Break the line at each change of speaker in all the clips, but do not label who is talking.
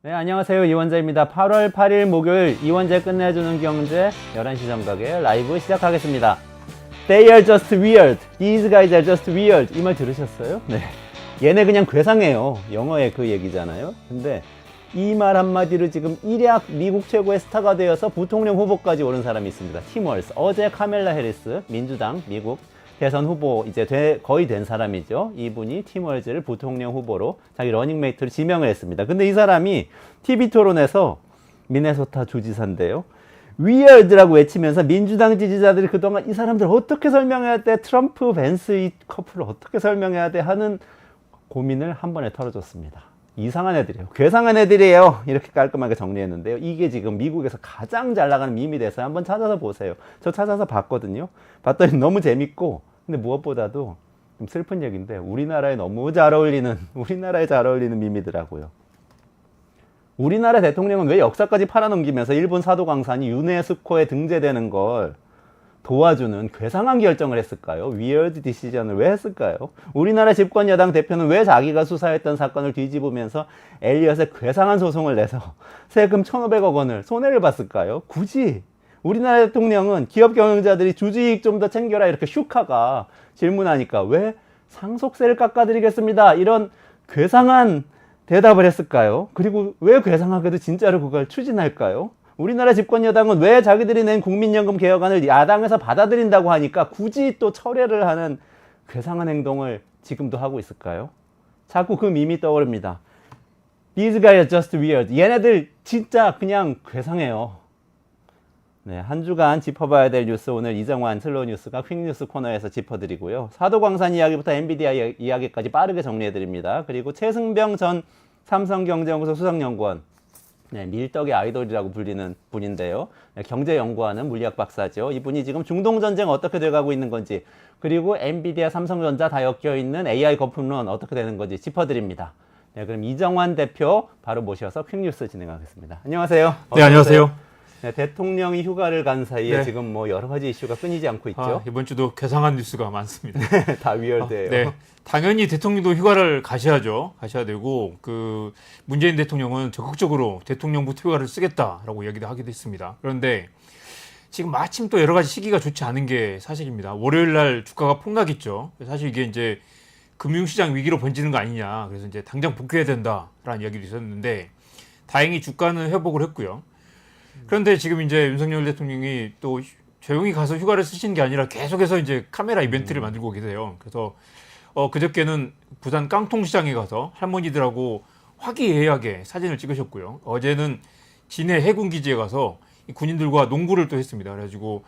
네, 안녕하세요. 이원재입니다. 8월 8일 목요일 이원재 끝내주는 경제 11시 정각에 라이브 시작하겠습니다. They are just weird. These guys are just weird. 이 말 들으셨어요? 네. 얘네 그냥 괴상해요. 영어의 그 얘기잖아요. 근데 이 말 한마디로 지금 일약 미국 최고의 스타가 되어서 부통령 후보까지 오른 사람이 있습니다. 팀 월스. 어제 카멜라 해리스, 민주당, 미국 대선 후보 이제 거의 된 사람이죠. 이분이 팀 월즈를 부통령 후보로 자기 러닝메이트로 지명을 했습니다. 근데 이 사람이 TV 토론에서 미네소타 주지사인데요. 위어드라고 외치면서 민주당 지지자들이 그동안 이 사람들 어떻게 설명해야 돼? 트럼프, 벤스 이 커플을 어떻게 설명해야 돼? 하는 고민을 한 번에 털어줬습니다. 이상한 애들이에요. 괴상한 애들이에요. 이렇게 깔끔하게 정리했는데요. 이게 지금 미국에서 가장 잘 나가는 밈이 돼서 한번 찾아서 보세요. 저 찾아서 봤거든요. 봤더니 너무 재밌고, 근데 무엇보다도 좀 슬픈 얘기인데 우리나라에 너무 잘 어울리는, 우리나라에 잘 어울리는 밈이더라고요. 우리나라 대통령은 왜 역사까지 팔아넘기면서 일본 사도광산이 유네스코에 등재되는 걸 도와주는 괴상한 결정을 했을까요? 위어드 디시전을 왜 했을까요? 우리나라 집권 여당 대표는 왜 자기가 수사했던 사건을 뒤집으면서 엘리엇의 괴상한 소송을 내서 세금 1,500억 원을 손해를 봤을까요? 굳이 우리나라 대통령은 기업 경영자들이 주주이익 좀 더 챙겨라 이렇게 슈카가 질문하니까 왜 상속세를 깎아드리겠습니다. 이런 괴상한 대답을 했을까요? 그리고 왜 괴상하게도 진짜로 그걸 추진할까요? 우리나라 집권 여당은 왜 자기들이 낸 국민연금 개혁안을 야당에서 받아들인다고 하니까 굳이 또 철회를 하는 괴상한 행동을 지금도 하고 있을까요? 자꾸 그 밈이 떠오릅니다. These guys are just weird. 얘네들 진짜 그냥 괴상해요. 네, 한 주간 짚어봐야 될 뉴스 오늘 이정환 슬로우 뉴스가 퀵뉴스 코너에서 짚어드리고요. 사도광산 이야기부터 엔비디아 이야기까지 빠르게 정리해드립니다. 그리고 최승병 전 삼성경제연구소 수석연구원, 네, 밀떡의 아이돌이라고 불리는 분인데요. 네, 경제연구하는 물리학 박사죠. 이분이 지금 중동전쟁 어떻게 돼가고 있는 건지, 그리고 엔비디아, 삼성전자 다 엮여있는 AI 거품론 어떻게 되는 건지 짚어드립니다. 네, 그럼 이정환 대표 바로 모셔서 퀵뉴스 진행하겠습니다. 안녕하세요.
네, 안녕하세요.
네, 대통령이 휴가를 간 사이에
네.
지금 뭐 여러 가지 이슈가 끊이지 않고 있죠.
이번 주도 괴상한 뉴스가 많습니다.
다 위열돼요.
네, 당연히 대통령도 휴가를 가셔야죠. 가셔야 되고 그 문재인 대통령은 적극적으로 대통령부터 휴가를 쓰겠다라고 얘기도 하기도 했습니다. 그런데 지금 마침 또 여러 가지 시기가 좋지 않은 게 사실입니다. 월요일 날 주가가 폭락했죠. 사실 이게 이제 금융시장 위기로 번지는 거 아니냐. 그래서 이제 당장 복귀해야 된다라는 이야기도 있었는데 다행히 주가는 회복을 했고요. 그런데 지금 이제 윤석열 대통령이 또 조용히 가서 휴가를 쓰시는 게 아니라 계속해서 이제 카메라 이벤트를 만들고 계세요. 그래서 그저께는 부산 깡통시장에 가서 할머니들하고 화기애애하게 사진을 찍으셨고요. 어제는 진해 해군기지에 가서 군인들과 농구를 또 했습니다. 그래가지고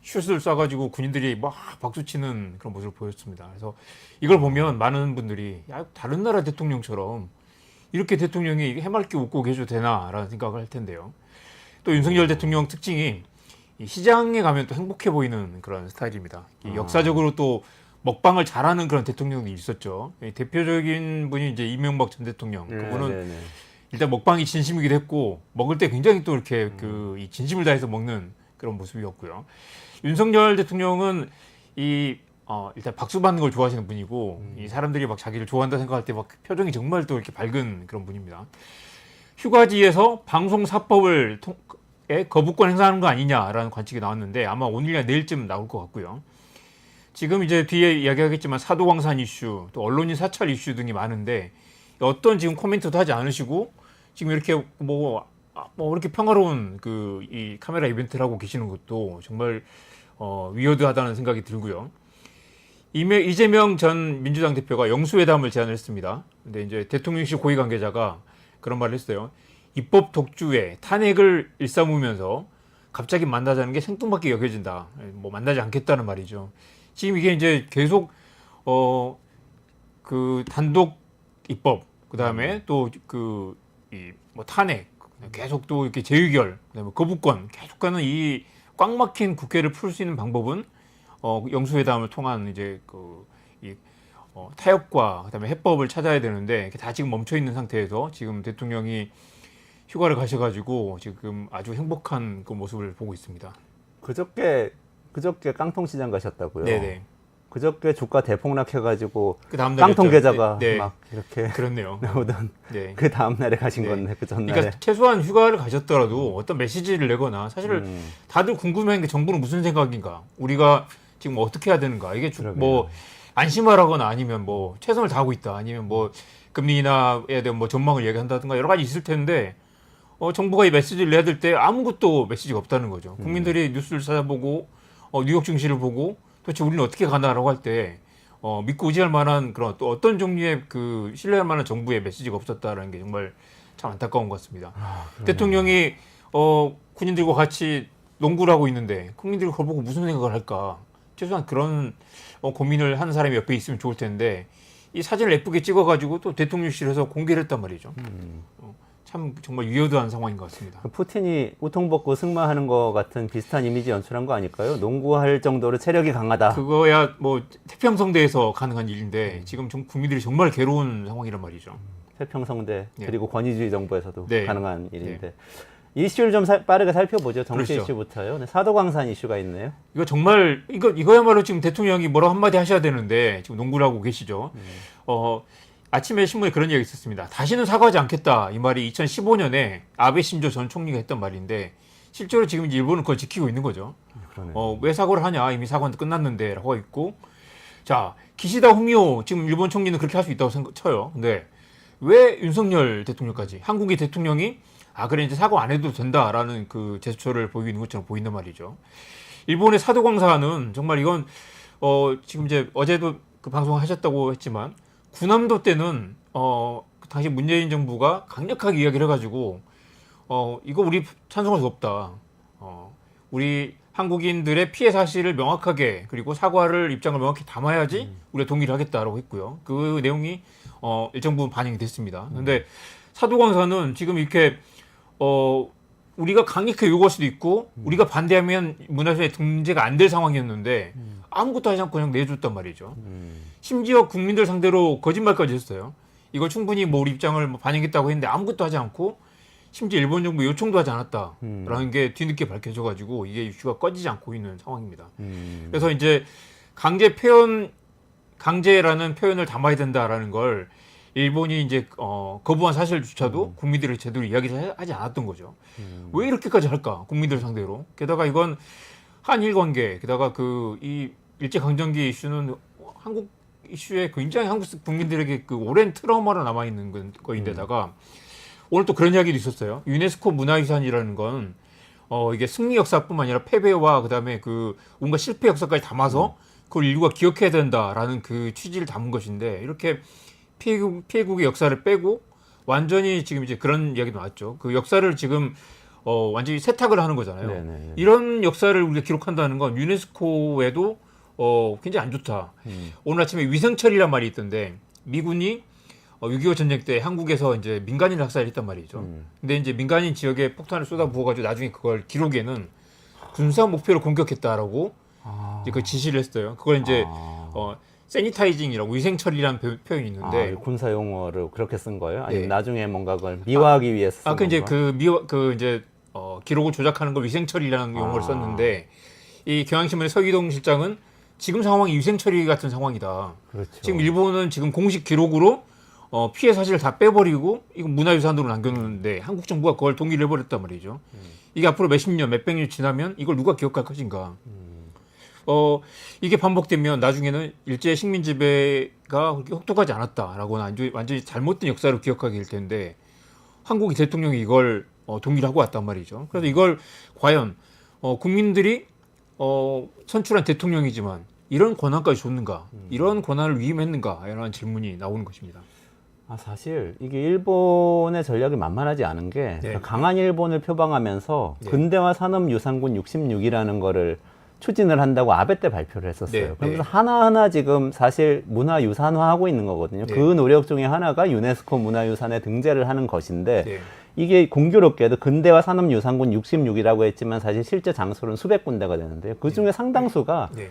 슛을 쏴가지고 군인들이 막 박수치는 그런 모습을 보였습니다. 그래서 이걸 보면 많은 분들이 야, 다른 나라 대통령처럼 이렇게 대통령이 해맑게 웃고 계셔도 되나라는 생각을 할 텐데요. 또 윤석열 대통령 특징이 시장에 가면 또 행복해 보이는 그런 스타일입니다. 역사적으로 또 먹방을 잘하는 그런 대통령이 있었죠. 대표적인 분이 이제 이명박 전 대통령. 그분은 일단 먹방이 진심이기도 했고 먹을 때 굉장히 또 이렇게 이 진심을 다해서 먹는 그런 모습이었고요. 윤석열 대통령은 일단 박수 받는 걸 좋아하시는 분이고 이 사람들이 막 자기를 좋아한다 생각할 때 막 표정이 정말 또 이렇게 밝은 그런 분입니다. 휴가지에서 방송사법을 거부권 행사하는 거 아니냐라는 관측이 나왔는데 아마 오늘이나 내일쯤 나올 것 같고요. 지금 이제 뒤에 이야기하겠지만 사도광산 이슈, 또 언론인 사찰 이슈 등이 많은데 어떤 지금 코멘트도 하지 않으시고 지금 이렇게 뭐 이렇게 평화로운 이 카메라 이벤트를 하고 계시는 것도 정말 위어드하다는 생각이 들고요. 이재명 전 민주당 대표가 영수회담을 제안했습니다. 근데 이제 대통령실 고위 관계자가 그런 말을 했어요. 입법 독주에 탄핵을 일삼으면서 갑자기 만나자는 게 생뚱맞게 여겨진다. 뭐 만나지 않겠다는 말이죠. 지금 이게 이제 계속 그 단독 입법, 그다음에 또 뭐 탄핵, 계속 또 이렇게 재의결, 그다음에 거부권 계속 가는 이 꽉 막힌 국회를 풀 수 있는 방법은 영수회담을 통한 이제 타협과 그다음에 해법을 찾아야 되는데 다 지금 멈춰 있는 상태에서 지금 대통령이 휴가를 가셔가지고 지금 아주 행복한 그 모습을 보고 있습니다.
그저께 깡통시장 가셨다고요?
네네.
그저께 주가 대폭락해가지고
그 다음 날
깡통 계좌가
네, 네.
막 이렇게
그렇네요.
나오던
네.
그 다음 날에 가신
네.
건데 그 전날에.
그러니까 최소한 휴가를 가셨더라도 어떤 메시지를 내거나 사실 다들 궁금해하는 게 정부는 무슨 생각인가, 우리가 지금 어떻게 해야 되는가, 이게 뭐 안심하라거나 아니면 뭐 최선을 다하고 있다, 아니면 뭐 금리 인하에 대한 뭐 전망을 얘기한다든가 여러 가지 있을 텐데 정부가 이 메시지를 내야 될 때 아무것도 메시지가 없다는 거죠. 국민들이 뉴스를 찾아보고 뉴욕 증시를 보고 도대체 우리는 어떻게 가나라고 할 때 믿고 의지할 만한 그런 또 어떤 종류의 그 신뢰할 만한 정부의 메시지가 없었다라는 게 정말 참 안타까운 것 같습니다. 대통령이 군인들과 같이 농구를 하고 있는데 국민들이 그걸 보고 무슨 생각을 할까? 최소한 그런 고민을 하는 사람이 옆에 있으면 좋을 텐데 이 사진을 예쁘게 찍어가지고 또 대통령실에서 공개를 했단 말이죠. 참 정말 위험한 상황인 것 같습니다.
푸틴이 우통 벗고 승마하는 것 같은 비슷한 이미지 연출한 거 아닐까요? 농구할 정도로 체력이 강하다.
그거야 뭐 태평성대에서 가능한 일인데 지금 국민들이 정말 괴로운 상황이란 말이죠.
태평성대
네.
그리고 권위주의 정부에서도
네.
가능한 일인데 이슈를 좀 빠르게 살펴보죠. 정치
그렇죠.
이슈부터요. 네, 사도광산 이슈가 있네요.
이거 정말 이거야말로 지금 대통령이 뭐라고 한마디 하셔야 되는데 지금 농구를 하고 계시죠. 아침에 신문에 그런 얘기가 있었습니다. 다시는 사과하지 않겠다. 이 말이 2015년에 아베 신조 전 총리가 했던 말인데 실제로 지금 일본은 그걸 지키고 있는 거죠. 왜 사과를 하냐? 이미 사과는 끝났는데 라고 있고, 자 기시다 후미오 지금 일본 총리는 그렇게 할 수 있다고 쳐요. 근데 왜 윤석열 대통령까지 한국의 대통령이 그래 이제 사과 안 해도 된다라는 그 제스처를 보이는 것처럼 보인단 말이죠. 일본의 사도광사는 정말 이건 지금 이제 어제도 그 방송하셨다고 했지만 군함도 때는 당시 문재인 정부가 강력하게 이야기를 해가지고 이거 우리 찬성할 수 없다. 우리 한국인들의 피해 사실을 명확하게 그리고 사과를 입장을 명확히 담아야지 우리가 동의를 하겠다라고 했고요. 그 내용이 일정 부분 반영이 됐습니다. 그런데 사도광사는 지금 이렇게 우리가 강력하게 요구할 수도 있고 우리가 반대하면 문화유산에 등재가 안 될 상황이었는데 아무것도 하지 않고 그냥 내줬단 말이죠. 심지어 국민들 상대로 거짓말까지 했어요. 이거 충분히 뭐 우리 입장을 반영했다고 했는데 아무것도 하지 않고 심지어 일본 정부 요청도 하지 않았다라는 게 뒤늦게 밝혀져가지고 이게 이슈가 꺼지지 않고 있는 상황입니다. 그래서 이제 강제라는 표현을 담아야 된다라는 걸 일본이 이제 거부한 사실조차도 국민들이 제대로 이야기를 하지 않았던 거죠. 왜 이렇게까지 할까? 국민들 상대로. 게다가 이건 한일 관계, 게다가 이 일제강점기 이슈는 한국 이슈에 굉장히 한국 국민들에게 그 오랜 트라우마로 남아 있는 거인데다가 오늘 또 그런 이야기도 있었어요. 유네스코 문화유산이라는 건 이게 승리 역사뿐만 아니라 패배와 그다음에 그 온갖 실패 역사까지 담아서 그걸 인류가 기억해야 된다라는 그 취지를 담은 것인데 이렇게 피해국의 역사를 빼고 완전히 지금 이제 그런 이야기도 나왔죠. 그 역사를 지금 완전히 세탁을 하는 거잖아요.
네네.
이런 역사를 우리가 기록한다는 건 유네스코에도 굉장히 안 좋다. 오늘 아침에 위생처리란 말이 있던데 미군이 6.25 전쟁 때 한국에서 이제 민간인 학살을 했단 말이죠. 근데 이제 민간인 지역에 폭탄을 쏟아 부어가지고 나중에 그걸 기록에는 군사 목표를 공격했다라고 이제 그 지시를 했어요. 그걸 이제 세니타이징이라고 위생 처리라는 표현이 있는데
군사 용어를 그렇게 쓴 거예요? 아니면
네.
나중에 뭔가 그걸 미화하기 위해서 쓴
그 이제
건가?
기록을 조작하는 걸 위생 처리라는 용어를 썼는데 이 경향신문의 서기동 실장은 지금 상황이 위생 처리 같은 상황이다.
그렇죠.
지금 일본은 지금 공식 기록으로 피해 사실을 다 빼버리고 이거 문화유산으로 남겨놓는데 한국 정부가 그걸 동의를 해버렸단 말이죠. 이게 앞으로 몇십 년, 몇백 년 지나면 이걸 누가 기억할 것인가? 이게 반복되면 나중에는 일제 식민 지배가 그렇게 혹독하지 않았다라고 완전히 잘못된 역사로 기억하게 될 텐데 한국의 대통령이 이걸 동의를 하고 왔단 말이죠. 그래서 이걸 과연 국민들이 선출한 대통령이지만 이런 권한까지 줬는가? 이런 권한을 위임했는가? 이런 질문이 나오는 것입니다.
사실 이게 일본의 전략이 만만하지 않은 게
네.
강한 일본을 표방하면서
네.
근대화 산업유산군 66이라는 거를 추진을 한다고 아베 때 발표를 했었어요.
네.
그러면서 하나하나 지금 사실 문화유산화하고 있는 거거든요.
네.
그 노력 중에 하나가 유네스코 문화유산에 등재를 하는 것인데
네.
이게 공교롭게도 근대화 산업유산군 66이라고 했지만 사실 실제 장소는 수백 군데가 되는데요. 그 중에 상당수가
네.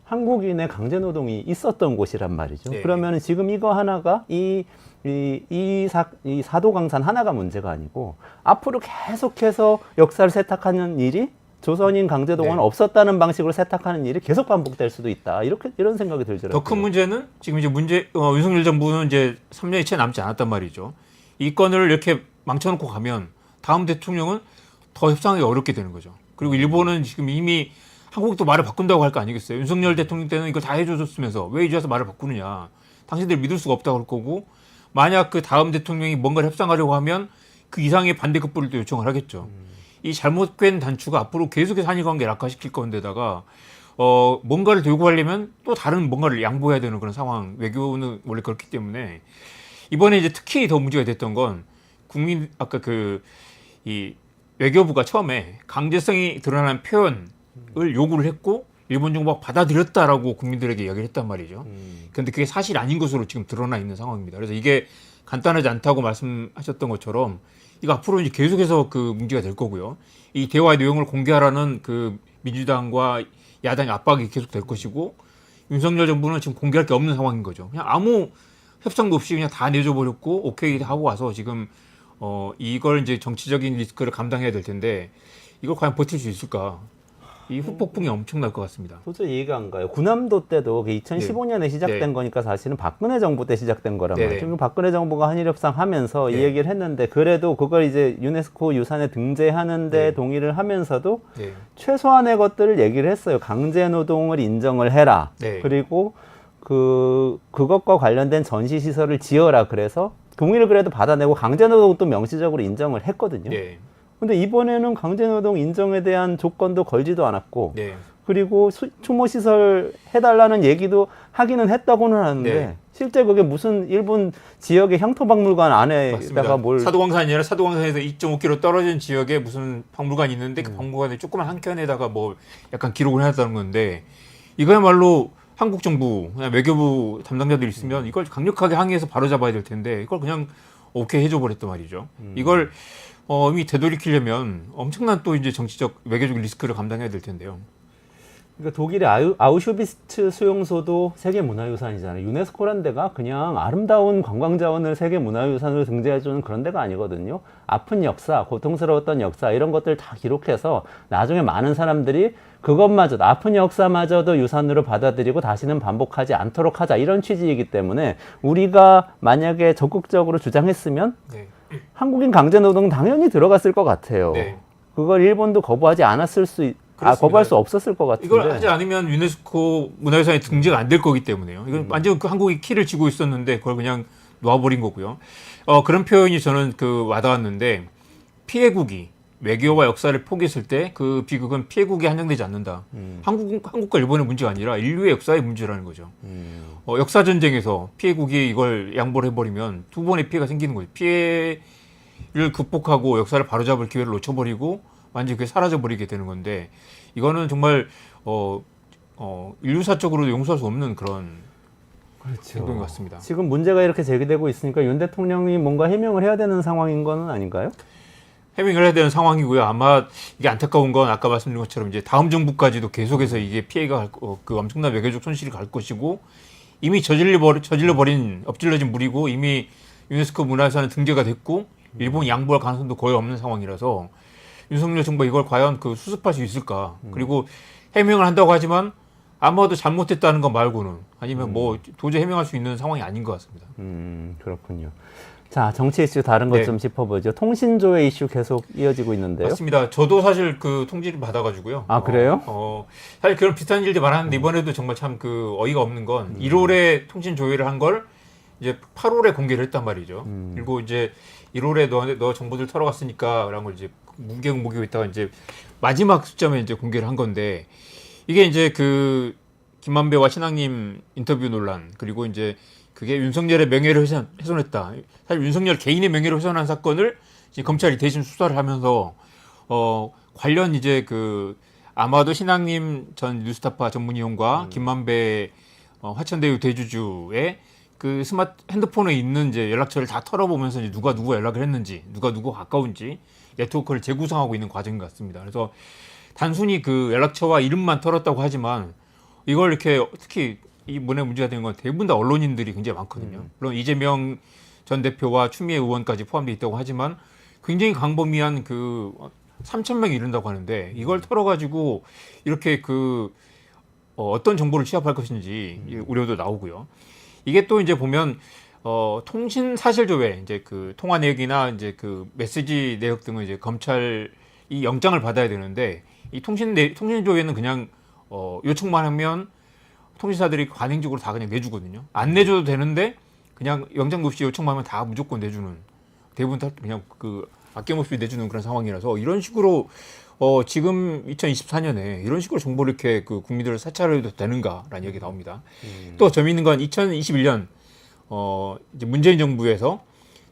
한국인의 강제노동이 있었던 곳이란 말이죠.
네.
그러면 지금 이거 하나가 이 사도광산 하나가 문제가 아니고 앞으로 계속해서 역사를 세탁하는 일이 조선인 강제동원은
네.
없었다는 방식으로 세탁하는 일이 계속 반복될 수도 있다. 이런 생각이 들더라고요.
더 큰 문제는 지금 이제 윤석열 정부는 이제 3년이 채 남지 않았단 말이죠. 이 건을 이렇게 망쳐놓고 가면 다음 대통령은 더 협상하기 어렵게 되는 거죠. 그리고 일본은 지금 이미 한국도 말을 바꾼다고 할 거 아니겠어요. 윤석열 대통령 때는 이걸 다 해줘줬으면서 왜 이제 와서 말을 바꾸느냐. 당신들 믿을 수가 없다고 할 거고 만약 그 다음 대통령이 뭔가를 협상하려고 하면 그 이상의 반대급부를 또 요청을 하겠죠. 이 잘못된 단추가 앞으로 계속해서 한일 관계를 악화시킬 건데다가 뭔가를 들고 가려면 또 다른 뭔가를 양보해야 되는 그런 상황. 외교는 원래 그렇기 때문에 이번에 이제 특히 더 문제가 됐던 건 아까 이 외교부가 처음에 강제성이 드러나는 표현을 요구를 했고 일본 정부가 받아들였다라고 국민들에게 이야기를 했단 말이죠. 그런데 그게 사실 아닌 것으로 지금 드러나 있는 상황입니다. 그래서 이게 간단하지 않다고 말씀하셨던 것처럼 이거 앞으로 이제 계속해서 그 문제가 될 거고요. 이 대화의 내용을 공개하라는 그 민주당과 야당의 압박이 계속 될 것이고 윤석열 정부는 지금 공개할 게 없는 상황인 거죠. 그냥 아무 협상도 없이 그냥 다 내줘 버렸고 오케이 하고 와서 지금 이걸 이제 정치적인 리스크를 감당해야 될 텐데 이걸 과연 버틸 수 있을까? 이 후폭풍이 엄청날 것 같습니다.
도저히 이해가 안 가요. 군함도 때도 2015년에 시작된
네.
거니까 사실은 박근혜 정부 때 시작된 거란 말이죠.
네.
지금 박근혜 정부가 한일 협상하면서 이
네.
얘기를 했는데 그래도 그걸 이제 유네스코 유산에 등재하는데
네.
동의를 하면서도
네.
최소한의 것들을 얘기를 했어요. 강제 노동을 인정을 해라.
네.
그리고 그것과 관련된 전시 시설을 지어라. 그래서 동의를 그래도 받아내고 강제 노동도 명시적으로 인정을 했거든요.
네.
근데 이번에는 강제노동 인정에 대한 조건도 걸지도 않았고
네.
그리고 추모시설 해달라는 얘기도 하기는 했다고는 하는데
네.
실제 그게 무슨 일본 지역의 향토박물관 안에다가
맞습니다.
뭘
사도광산이 아니라 사도광산에서 2.5km 떨어진 지역에 무슨 박물관이 있는데 그 박물관에 조그만 한 켠에다가 뭐 약간 기록을 해놨다는 건데 이거야말로 한국 정부, 그냥 외교부 담당자들이 있으면 이걸 강력하게 항의해서 바로잡아야 될 텐데 이걸 그냥 오케이 해줘 버렸단 말이죠. 이걸 이미 되돌이키려면 엄청난 또 이제 정치적 외교적 리스크를 감당해야 될 텐데요.
그러니까 독일의 아우슈비츠 수용소도 세계문화유산이잖아요. 유네스코란 데가 그냥 아름다운 관광자원을 세계문화유산으로 등재해주는 그런 데가 아니거든요. 아픈 역사, 고통스러웠던 역사 이런 것들 다 기록해서 나중에 많은 사람들이 그것마저도 아픈 역사마저도 유산으로 받아들이고 다시는 반복하지 않도록 하자 이런 취지이기 때문에 우리가 만약에 적극적으로 주장했으면
네.
한국인 강제노동 당연히 들어갔을 것 같아요.
네.
그걸 일본도 거부하지 않았을 거부할 수 없었을 것 같은데.
이걸 하지 않으면 유네스코 문화유산에 등재가 안 될 거기 때문에요. 이건 완전 그 한국이 키를 쥐고 있었는데 그걸 그냥 놓아버린 거고요. 그런 표현이 저는 와닿았는데 피해국이 외교와 역사를 포기했을 때 그 비극은 피해국에 한정되지 않는다. 한국과 일본의 문제가 아니라 인류의 역사의 문제라는 거죠. 역사 전쟁에서 피해국이 이걸 양보를 해버리면 두 번의 피해가 생기는 거죠. 피해를 극복하고 역사를 바로잡을 기회를 놓쳐버리고 완전히 그게 사라져버리게 되는 건데 이거는 정말 인류사적으로 용서할 수 없는 그런
그렇죠.
행동인 것 같습니다.
지금 문제가 이렇게 제기되고 있으니까 윤 대통령이 뭔가 해명을 해야 되는 상황인 건 아닌가요?
해명을 해야 되는 상황이고요. 아마 이게 안타까운 건 아까 말씀드린 것처럼 이제 다음 정부까지도 계속해서 이게 피해가 그 엄청난 외교적 손실이 갈 것이고 이미 엎질러진 물이고 이미 유네스코 문화유산에 등재가 됐고 일본이 양보할 가능성도 거의 없는 상황이라서 윤석열 정부가 이걸 과연 수습할 수 있을까? 그리고 해명을 한다고 하지만 아마도 잘못했다는 것 말고는 아니면 뭐 도저히 해명할 수 있는 상황이 아닌 것 같습니다.
그렇군요. 자, 정치 이슈 다른 것
네.
좀 짚어보죠. 통신조회 이슈 계속 이어지고 있는데요.
맞습니다. 저도 사실 그 통지를 받아가지고요.
아, 그래요?
사실 그런 비슷한 일들 많았는데 이번에도 정말 참 어이가 없는 건 1월에 통신 조회를 한 걸 이제 8월에 공개를 했단 말이죠. 그리고 이제 1월에 너 정보들 털어갔으니까 라는 걸 이제 무기고 있다가 이제 마지막 시점에 이제 공개를 한 건데 이게 이제 김만배와 신앙님 인터뷰 논란 그리고 이제 그게 윤석열의 명예를 훼손했다. 사실 윤석열 개인의 명예를 훼손한 사건을 이제 검찰이 대신 수사를 하면서 관련 이제 아마도 신앙님 전 뉴스타파 전문위원과 김만배 화천대유 대주주의 스마트 핸드폰에 있는 이제 연락처를 다 털어보면서 이제 누가 누구 연락을 했는지, 누가 누구 가까운지 네트워크를 재구성하고 있는 과정인 것 같습니다. 그래서 단순히 연락처와 이름만 털었다고 하지만 이걸 이렇게 특히 이번에 문제가 된 건 대부분 다 언론인들이 굉장히 많거든요. 물론 이재명 전 대표와 추미애 의원까지 포함되어 있다고 하지만 굉장히 광범위한 3,000명이 이른다고 하는데 이걸 털어가지고 이렇게 어떤 정보를 취합할 것인지 우려도 나오고요. 이게 또 이제 보면 통신 사실 조회 이제 그 통화 내역이나 이제 그 메시지 내역 등은 이제 검찰이 영장을 받아야 되는데 이 통신 조회는 그냥 요청만 하면 통신사들이 관행적으로 다 그냥 내주거든요. 안 내줘도 되는데 그냥 영장도 없이 요청만 하면 다 무조건 내주는, 대부분 다 그냥 아낌없이 내주는 그런 상황이라서 이런 식으로 지금 2024년에 이런 식으로 정보를 이렇게 국민들을 사찰해도 되는가라는 얘기 나옵니다. 또 재미있는 건 2021년 이제 문재인 정부에서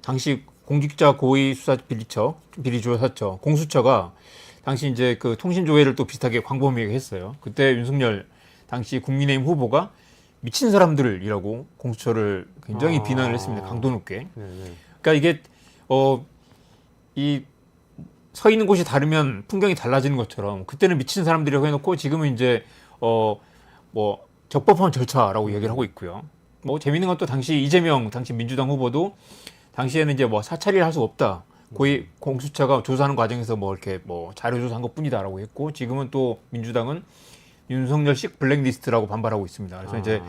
당시 공직자 고위 수사 비리조사처 공수처가 당시 이제 그 통신 조회를 또 비슷하게 광범위하게 했어요. 그때 윤석열 당시 국민의힘 후보가 미친 사람들이라고 공수처를 굉장히 비난을 했습니다. 강도 높게. 그러니까 이게 이 서 있는 곳이 다르면 풍경이 달라지는 것처럼 그때는 미친 사람들이라고 해놓고 지금은 이제 뭐 적법한 절차라고 얘기를 하고 있고요. 뭐 재밌는 건 또 당시 이재명 당시 민주당 후보도 당시에는 이제 뭐 사찰을 할 수 없다. 고위 공수처가 조사하는 과정에서 뭐 이렇게 뭐 자료 조사한 것뿐이다라고 했고 지금은 또 민주당은 윤석열식 블랙리스트라고 반발하고 있습니다. 그래서 이제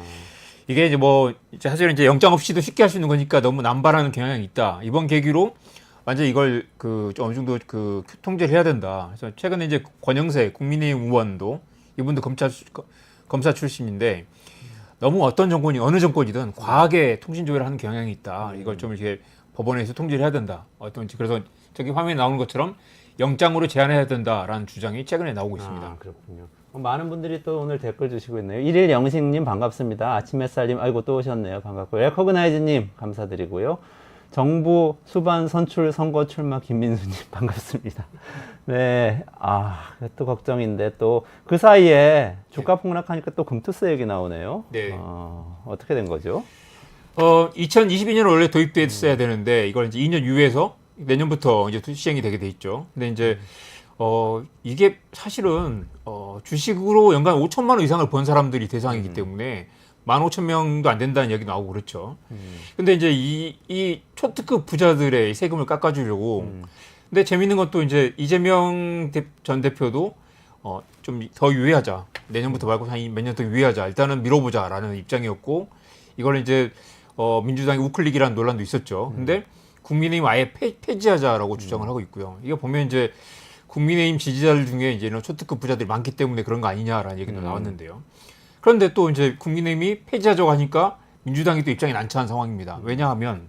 이게 이제 사실은 이제 영장 없이도 쉽게 할 수 있는 거니까 너무 남발하는 경향이 있다. 이번 계기로 완전 이걸 좀 어느 정도 통제를 해야 된다. 그래서 최근에 이제 권영세 국민의힘 의원도 이분도 검사 출신인데 너무 어떤 정권이 어느 정권이든 과하게 통신 조회를 하는 경향이 있다. 이걸 좀 이렇게 법원에서 통제를 해야 된다. 그래서 저기 화면에 나오는 것처럼 영장으로 제한해야 된다라는 주장이 최근에 나오고 있습니다.
그렇군요. 많은 분들이 또 오늘 댓글 주시고 있네요. 일일 영식님 반갑습니다. 아침 햇살님 아이고 또 오셨네요. 반갑고요. 레코그나이즈님 감사드리고요. 정부 수반 선출 선거 출마 김민수님 반갑습니다. 네, 또 걱정인데 또 그 사이에 주가 폭락하니까 또 금투세 얘기 나오네요.
네.
어떻게 된 거죠?
2022년 원래 도입됐어야 되는데 이걸 이제 2년 유예해서 내년부터 이제 시행이 되게 돼 있죠. 근데 이제 이게 사실은 주식으로 연간 5천만 원 이상을 번 사람들이 대상이기 때문에 15,000명도 안 된다는 얘기 나오고 그렇죠. 근데 이제 이 초특급 부자들의 세금을 깎아주려고. 근데 재밌는 건 또 이제 이재명 전 대표도 좀 더 유예하자. 내년부터 말고 한 몇 년 더 유예하자. 일단은 미뤄보자라는 입장이었고 이걸 이제 민주당이 우클릭이라는 논란도 있었죠. 근데 국민의힘 아예 폐지하자라고 주장을 하고 있고요. 이거 보면 이제 국민의힘 지지자들 중에 이제 이런 초특급 부자들이 많기 때문에 그런 거 아니냐라는 얘기도 나왔는데요. 그런데 또 이제 국민의힘이 폐지하자고 하니까 민주당이 또 입장이 난처한 상황입니다. 왜냐하면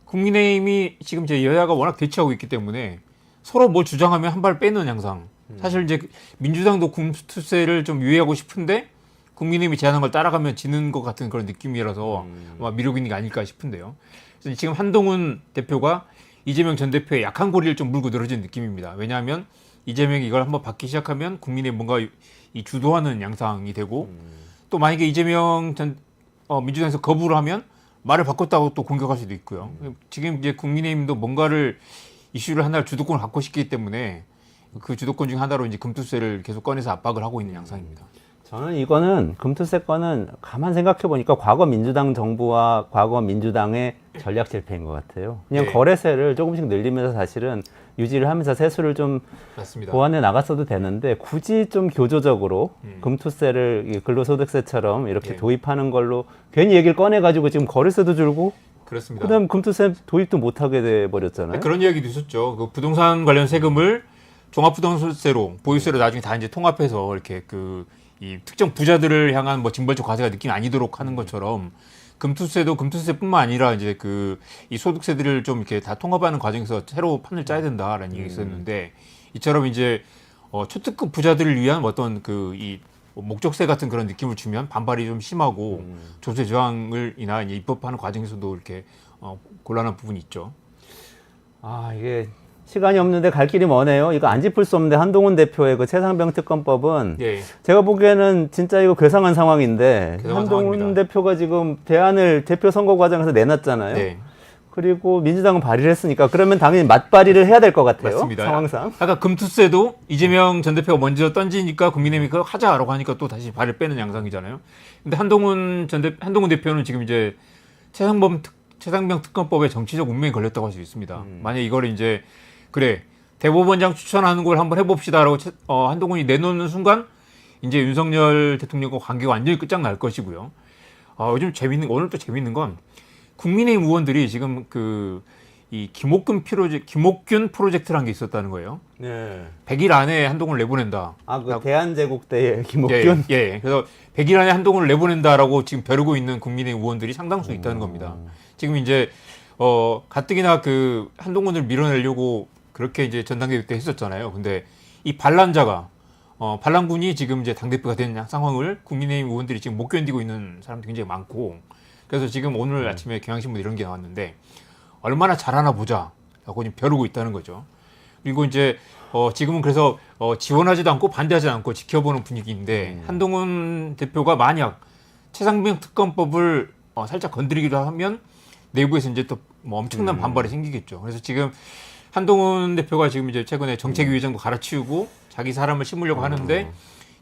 국민의힘이 지금 이제 여야가 워낙 대치하고 있기 때문에 서로 뭐 주장하면 한 발 빼는 양상. 사실 이제 민주당도 금투세를 좀 유예하고 싶은데 국민의힘이 제안한 걸 따라가면 지는 것 같은 그런 느낌이라서 아마 미루고 있는 게 아닐까 싶은데요. 그래서 지금 한동훈 대표가 이재명 전 대표의 약한 고리를 좀 물고 늘어진 느낌입니다. 왜냐하면 이재명이 이걸 한번 받기 시작하면 국민의힘 뭔가 이 주도하는 양상이 되고 또 만약에 이재명 전 민주당에서 거부를 하면 말을 바꿨다고 또 공격할 수도 있고요. 지금 이제 국민의힘도 뭔가를 이슈를 하나를 주도권을 갖고 싶기 때문에 그 주도권 중 하나로 이제 금투세를 계속 꺼내서 압박을 하고 있는 양상입니다.
저는 이거는 금투세권은 가만 생각해 보니까 과거 민주당 정부와 과거 민주당의 전략 실패인 것 같아요. 그냥
네.
거래세를 조금씩 늘리면서 사실은 유지를 하면서 세수를 좀
맞습니다.
보완해 나갔어도 되는데 굳이 좀 교조적으로 금투세를 근로소득세처럼 이렇게
네.
도입하는 걸로 괜히 얘기를 꺼내가지고 지금 거래세도 줄고
그렇습니다.
그다음 금투세 도입도 못하게 돼 버렸잖아요.
그런 이야기도 있었죠. 그 부동산 관련 세금을 종합부동산세로 보유세로 나중에 다 이제 통합해서 이렇게 이 특정 부자들을 향한 뭐 징벌적 과세가 느낌 아니도록 하는 것처럼 금투세도 금투세뿐만 아니라 이제 이 소득세들을 좀 이렇게 다 통합하는 과정에서 새로 판을 짜야 된다라는 얘기 있었는데 이처럼 이제 초특급 부자들을 위한 어떤 이 목적세 같은 그런 느낌을 주면 반발이 좀 심하고 조세 저항을 이제 입법하는 과정에서도 이렇게 곤란한 부분이 있죠.
이게 시간이 없는데 갈 길이 머네요. 이거 안 짚을 수 없는데 한동훈 대표의 그 최상병 특검법은
예.
제가 보기에는 진짜 이거 괴상한 상황인데
괴상한
한동훈
상황입니다.
대표가 지금 대안을 대표 선거 과정에서 내놨잖아요.
네.
그리고 민주당은 발의를 했으니까 그러면 당연히 맞발의를 해야 될 것 같아요.
맞습니다.
상황상.
아까 금투세도 이재명 전 대표가 먼저 던지니까 국민의힘이 그거 하자라고 하니까 또 다시 발을 빼는 양상이잖아요. 근데 한동훈 대표는 지금 이제 최상병 특검법에 정치적 운명이 걸렸다고 할 수 있습니다. 만약 이거를 이제 그래 대법원장 추천하는 걸 한번 해봅시다라고 한동훈이 내놓는 순간 이제 윤석열 대통령과 관계가 완전히 끝장날 것이고요. 요즘 오늘 또 재밌는 건 국민의힘 의원들이 지금 이 김옥균 프로젝트라는 게 있었다는 거예요.
네.
100일 안에 한동훈을 내보낸다.
그 대한제국대의 김옥균.
예. 그래서 100일 안에 한동훈을 내보낸다라고 지금 벼르고 있는 국민의힘 의원들이 상당수 있다는 겁니다. 지금 이제 가뜩이나 한동훈을 밀어내려고 그렇게 이제 전당대회 때 했었잖아요. 근데 이 반란자가 반란군이 지금 이제 당대표가 된 상황을 국민의힘 의원들이 지금 못 견디고 있는 사람들이 굉장히 많고, 그래서 지금 오늘 아침에 경향신문 이런 게 나왔는데 얼마나 잘하나 보자라고 지금 벼르고 있다는 거죠. 그리고 이제 지금은 그래서 지원하지도 않고 반대하지 않고 지켜보는 분위기인데 한동훈 대표가 만약 최상병 특검법을 살짝 건드리기도 하면 내부에서 이제 또 뭐 엄청난 반발이 생기겠죠. 그래서 지금 한동훈 대표가 지금 이제 최근에 정책위의장도 갈아치우고 자기 사람을 심으려고 하는데,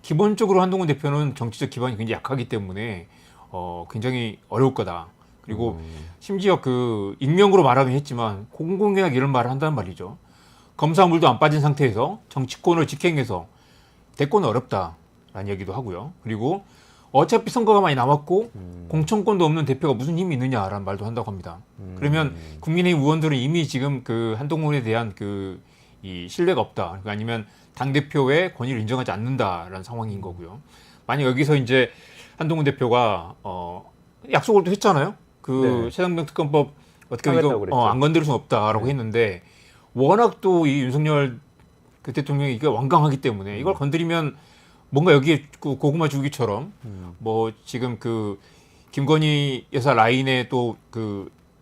기본적으로 한동훈 대표는 정치적 기반이 굉장히 약하기 때문에 굉장히 어려울 거다. 그리고 심지어 익명으로 말하긴 했지만 공공연하게 이런 말을 한다는 말이죠. 검사물도 안 빠진 상태에서 정치권을 직행해서 대권은 어렵다라는 얘기도 하고요. 그리고 어차피 선거가 많이 남았고 공천권도 없는 대표가 무슨 힘이 있느냐라는 말도 한다고 합니다. 그러면 국민의힘 의원들은 이미 지금 한동훈에 대한 이 신뢰가 없다. 그러니까 아니면 당대표의 권위를 인정하지 않는다라는 상황인 거고요. 만약 여기서 이제 한동훈 대표가 약속을 또 했잖아요.
네.
최상병 특검법 어떻게
하겠다고
이거
그랬죠.
안 건드릴 수는 없다라고 했는데, 워낙 또 이 윤석열 대통령이 이게 완강하기 때문에 이걸 건드리면 뭔가 여기에 고구마 줄기처럼 뭐 지금 김건희 여사 라인에 또